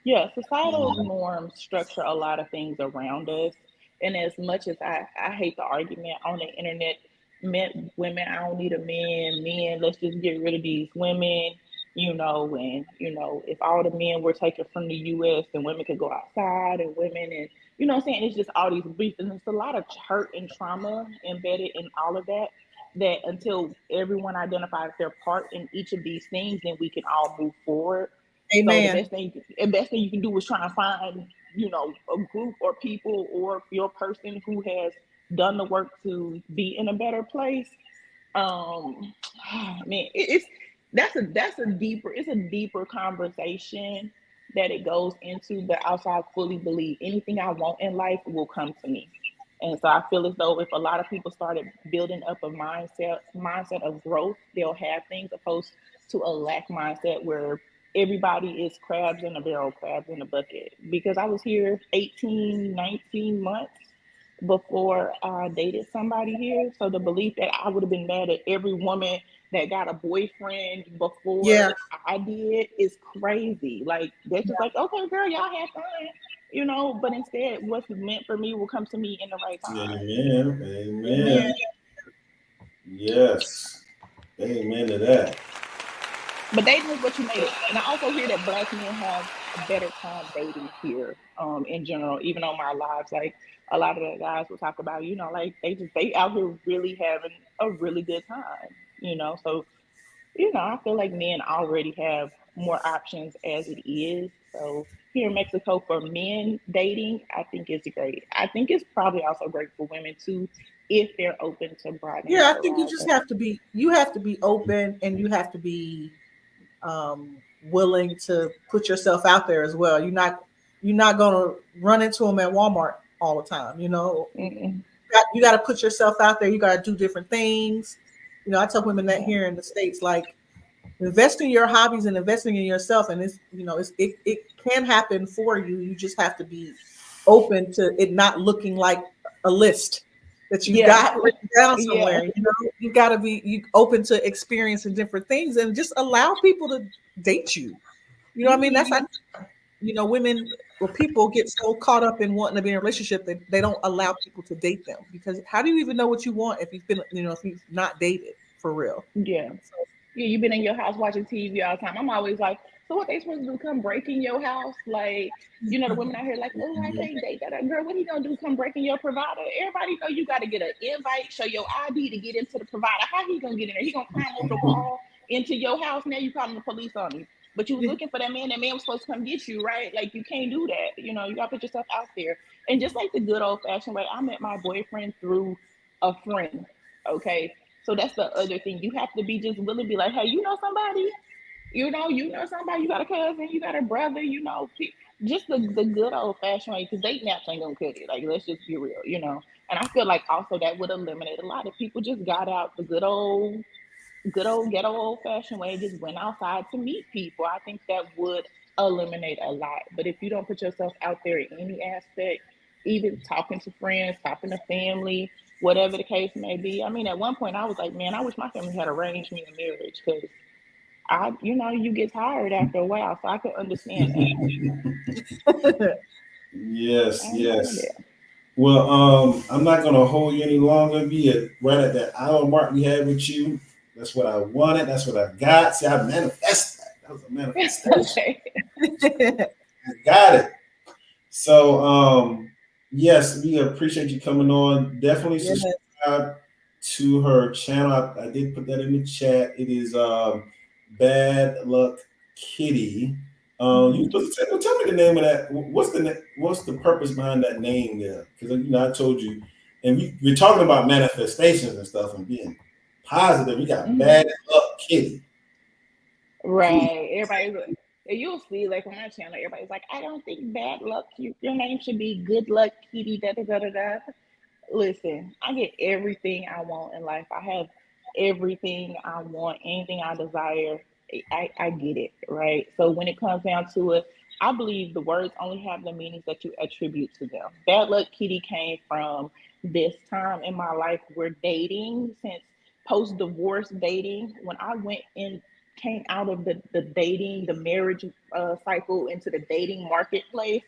Yeah, societal norms structure a lot of things around us. And as much as I hate the argument on the internet, men, women, I don't need a man, men, let's just get rid of these women, you know, and, you know, if all the men were taken from the US, then women could go outside and women, and, you know what I'm saying? It's just all these briefs, and it's a lot of hurt and trauma embedded in all of that, that until everyone identifies their part in each of these things, then we can all move forward. So Amen. the best thing you can do is try and find, you know, a group or people or your person who has done the work to be in a better place. Um, man, it's a deeper conversation that it goes into. But also, I fully believe anything I want in life will come to me. And so I feel as though if a lot of people started building up a mindset of growth, they'll have things opposed to a lack mindset where everybody is crabs in a barrel, crabs in a bucket. Because I was here 18, 19 months before I dated somebody here. So the belief that I would have been mad at every woman that got a boyfriend Yeah. before I did is crazy. Like they're just like, okay, girl, y'all have fun, you know. But instead, what's meant for me will come to me in the right time. Amen. Amen. Amen. Yes. Amen to that. But dating is what you made it. And I also hear that black men have a better time dating here, in general, even on my lives. Like a lot of the guys will talk about, you know, like they out here really having a really good time, you know. So, you know, I feel like men already have more options as it is. So here in Mexico for men dating, I think it's great. I think it's probably also great for women too, if they're open to broadening Yeah, their I think horizon. you have to be open, and you have to be willing to put yourself out there as well. You're not going to run into them at Walmart all the time. You know, Mm-mm. you got to put yourself out there. You got to do different things. You know, I tell women that Yeah. here in the States, like investing in your hobbies and investing in yourself, and it can happen for you. You just have to be open to it not looking like a list that you've Yeah. got written down Yeah. somewhere. You know, you got to be open to experiencing different things and just allow people to date you. You know what I mean? That's Mm-hmm. women or people get so caught up in wanting to be in a relationship that they don't allow people to date them, because how do you even know what you want if if you've not dated for real? Yeah. So, Yeah, you've been in your house watching TV all the time. I'm always like, so what they supposed to do? Come break in your house? Like, you know, the women out here like, oh, I can't date that girl. What he gonna do? Come break in your provider? Everybody know you got to get an invite, show your ID to get into the provider. How he gonna get in there? He gonna climb over the wall into your house? Now you calling the police on him. But you was looking for that man. That man was supposed to come get you, right? Like you can't do that. You know, you gotta put yourself out there. And just like the good old fashioned way, I met my boyfriend through a friend. Okay, so that's the other thing. You have to be just willing to be like, hey, you know somebody? You know somebody, you got a cousin, you got a brother, just the good old fashioned way, because date naps ain't gonna cut it. Like, let's just be real. And I feel like also that would eliminate a lot of people just got out the good old ghetto old fashioned way, just went outside to meet people. I think that would eliminate a lot. But if you don't put yourself out there in any aspect, even talking to friends, talking to family, whatever the case may be. I mean, at one point I was like, man, I wish my family had arranged me a marriage, because you get tired after a while, so I could understand that. Yes, I ain't going yes. there. Well, I'm not gonna hold you any longer. Right at that hour mark we had with you. That's what I wanted. That's what I got. See, I manifested that. That was a manifestation. Okay. I got it. So, yes, we appreciate you coming on. Definitely Yes. subscribe to her channel. I did put that in the chat. It is Bad Luck Kitty. Tell me the name of that. What's the purpose behind that name there? Because I told you, and we're talking about manifestations and stuff and being positive. We got Bad Luck Kitty. Right. You'll see, like on my channel, everybody's like, I don't think bad luck. Your name should be Good Luck Kitty. Da da da da da. Listen, I get everything I want in life. I have everything I want, anything I desire. I get it, right? So when it comes down to it, I believe the words only have the meanings that you attribute to them. Bad Luck Kitty came from this time in my life where dating, since post divorce dating, when I went in, came out of the dating, the marriage cycle into the dating marketplace,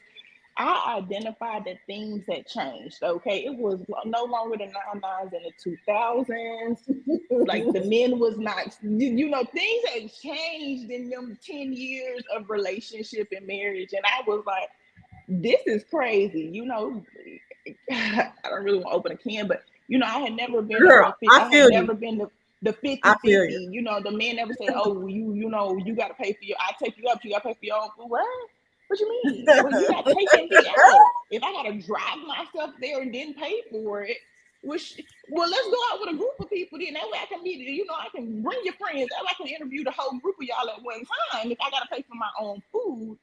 I identified that things had changed. Okay, it was no longer the 99s and the 2000s. Like the men was not, things had changed in them 10 years of relationship and marriage, and I was like, this is crazy. I don't really want to open a can, but I had never been Girl, on. I I had feel you. never been the 50 I feel 50. you. The man never said, oh, you got to pay for I take you up, you got to pay for your own food. What you mean? Well, you're not taking me out. If I got to drive myself there and then pay for it, well, let's go out with a group of people then. That way I can meet, I can bring your friends. That way I can interview the whole group of y'all at one time if I got to pay for my own food.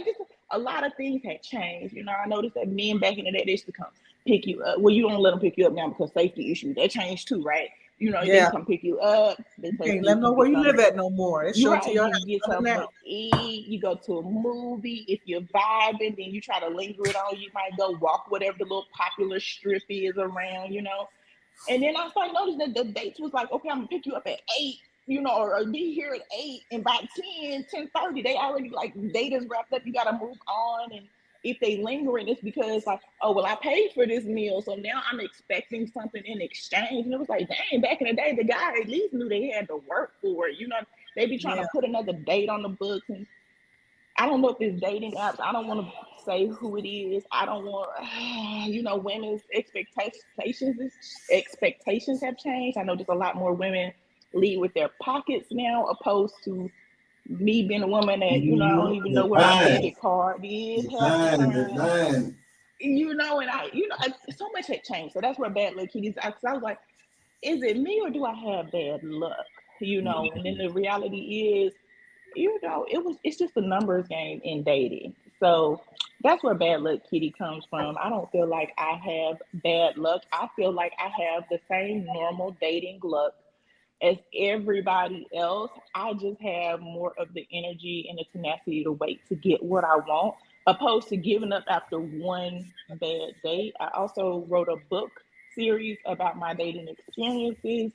Just a lot of things had changed. I noticed that men back in the day, they used to come pick you up. Well, you don't let them pick you up now because safety issues. That changed too, right? They come pick you up. They take Can't let them know where you live at no more. It's You're sure right. to your You get something now. to eat. You go to a movie. If you're vibing, then you try to linger it on. You might go walk whatever the little popular strip is around, And then I started noticing that the dates was like, okay, I'm gonna pick you up at 8, or be here at 8, and by 10:30, they already like date is wrapped up. You gotta move on. And if they lingering, it's because like, oh well, I paid for this meal, so now I'm expecting something in exchange. And it was like, dang, back in the day, the guy at least knew they had to work for it. They be trying to put another date on the books, and I don't know if it's dating apps. I don't want to say who it is. I don't want, women's expectations have changed. I know there's a lot more women lead with their pockets now, opposed to me being a woman that, I don't even know where my debit card is half the time. And so much had changed. So that's where Bad Luck Kitty is. I was like, is it me or do I have bad luck? And then the reality is, it's just a numbers game in dating. So that's where Bad Luck Kitty comes from. I don't feel like I have bad luck. I feel like I have the same normal dating luck as everybody else. I just have more of the energy and the tenacity to wait to get what I want, opposed to giving up after one bad date. I also wrote a book series about my dating experiences.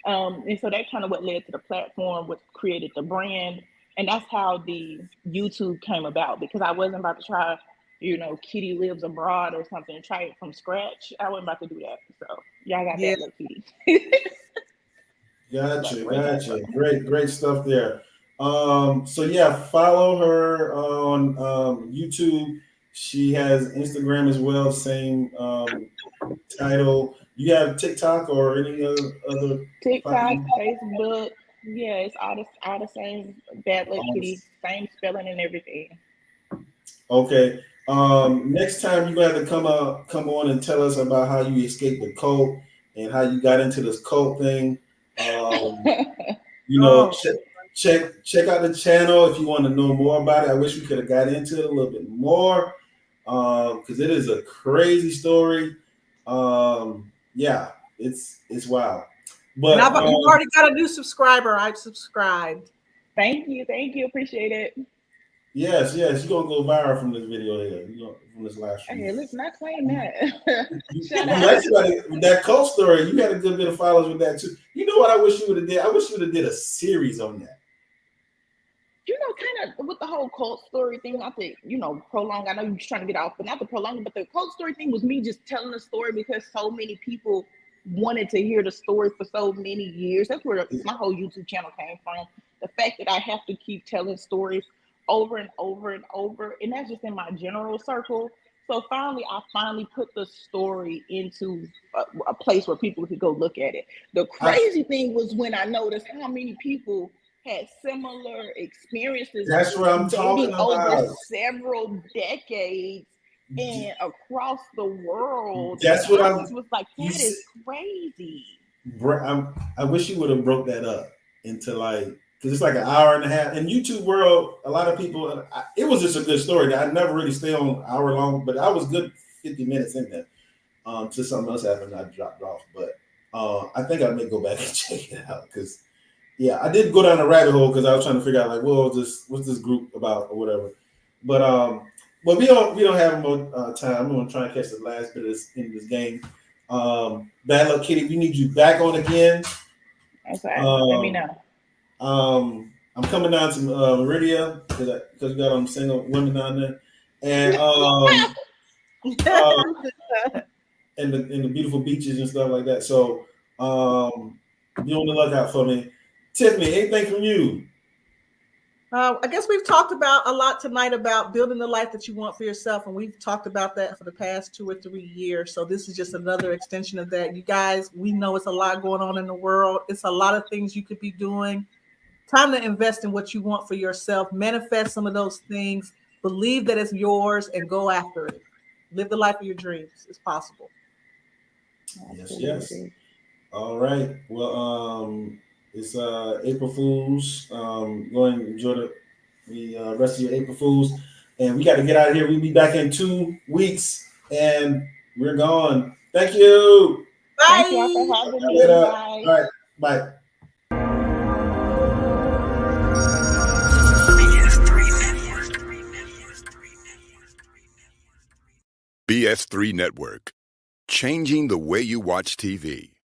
And so that kind of what led to the platform, what created the brand. And that's how the YouTube came about, because I wasn't about to try, Kitty Lives Abroad or something, try it from scratch. I wasn't about to do that. So y'all got Bad Luck Kitty. Gotcha. Great stuff there. So yeah, follow her on YouTube. She has Instagram as well, same title. You have TikTok or any other TikTok, Facebook. Yeah, it's all the same. Bad Luck Kitty, same spelling and everything. Okay. Next time you have to come on and tell us about how you escaped the cult and how you got into this cult thing. check out the channel if you want to know more about it. I wish we could have got into it a little bit more because it is a crazy story. Yeah, it's wild. But you've already got a new subscriber. I've subscribed. Thank you, appreciate it. Yes, you're gonna go viral from this video here. From this live stream. Hey, let's not claim that. Shout out. That cult story, you had a good bit of followers with that too. You know what I wish you would have did? I wish you would have did a series on that. Kind of with the whole cult story thing, not to, prolong. I know you're trying to get off, but not to prolong it. But the cult story thing was me just telling the story because so many people wanted to hear the story for so many years. That's where my whole YouTube channel came from. The fact that I have to keep telling stories over and over and over, and that's just in my general circle. So I finally put the story into a place where people could go look at it. The crazy thing was when I noticed how many people had similar experiences. That's what I'm talking about. Over several decades and across the world. That's what I was like. That is crazy. I wish you would have broke that up into because it's like an hour and a half. In YouTube world, a lot of people, it was just a good story. I never really stay on an hour long, but I was good 50 minutes in there. Till something else happened, I dropped off. But I think I may go back and check it out because, yeah, I did go down a rabbit hole because I was trying to figure out what's this group about or whatever. But we don't have more time. I'm gonna try and catch the last bit of this in this game. Bad Luck Kitty, we need you back on again. Okay, let me know. I'm coming down to Merida because you got single women down there, and and the beautiful beaches and stuff like that. So be on the lookout for me. Tiffany, anything from you? I guess we've talked about a lot tonight about building the life that you want for yourself, and we've talked about that for the past 2 or 3 years. So this is just another extension of that. You guys, we know it's a lot going on in the world. It's a lot of things you could be doing. Time to invest in what you want for yourself. Manifest some of those things. Believe that it's yours and go after it. Live the life of your dreams. It's possible. Yes. All right. Well, it's April Fools. Go and enjoy the rest of your April Fools. And we got to get out of here. We'll be back in 2 weeks. And we're gone. Thank you. Bye. Thank you for having me. Bye. All right. Bye. BS3 Network. Changing the way you watch TV.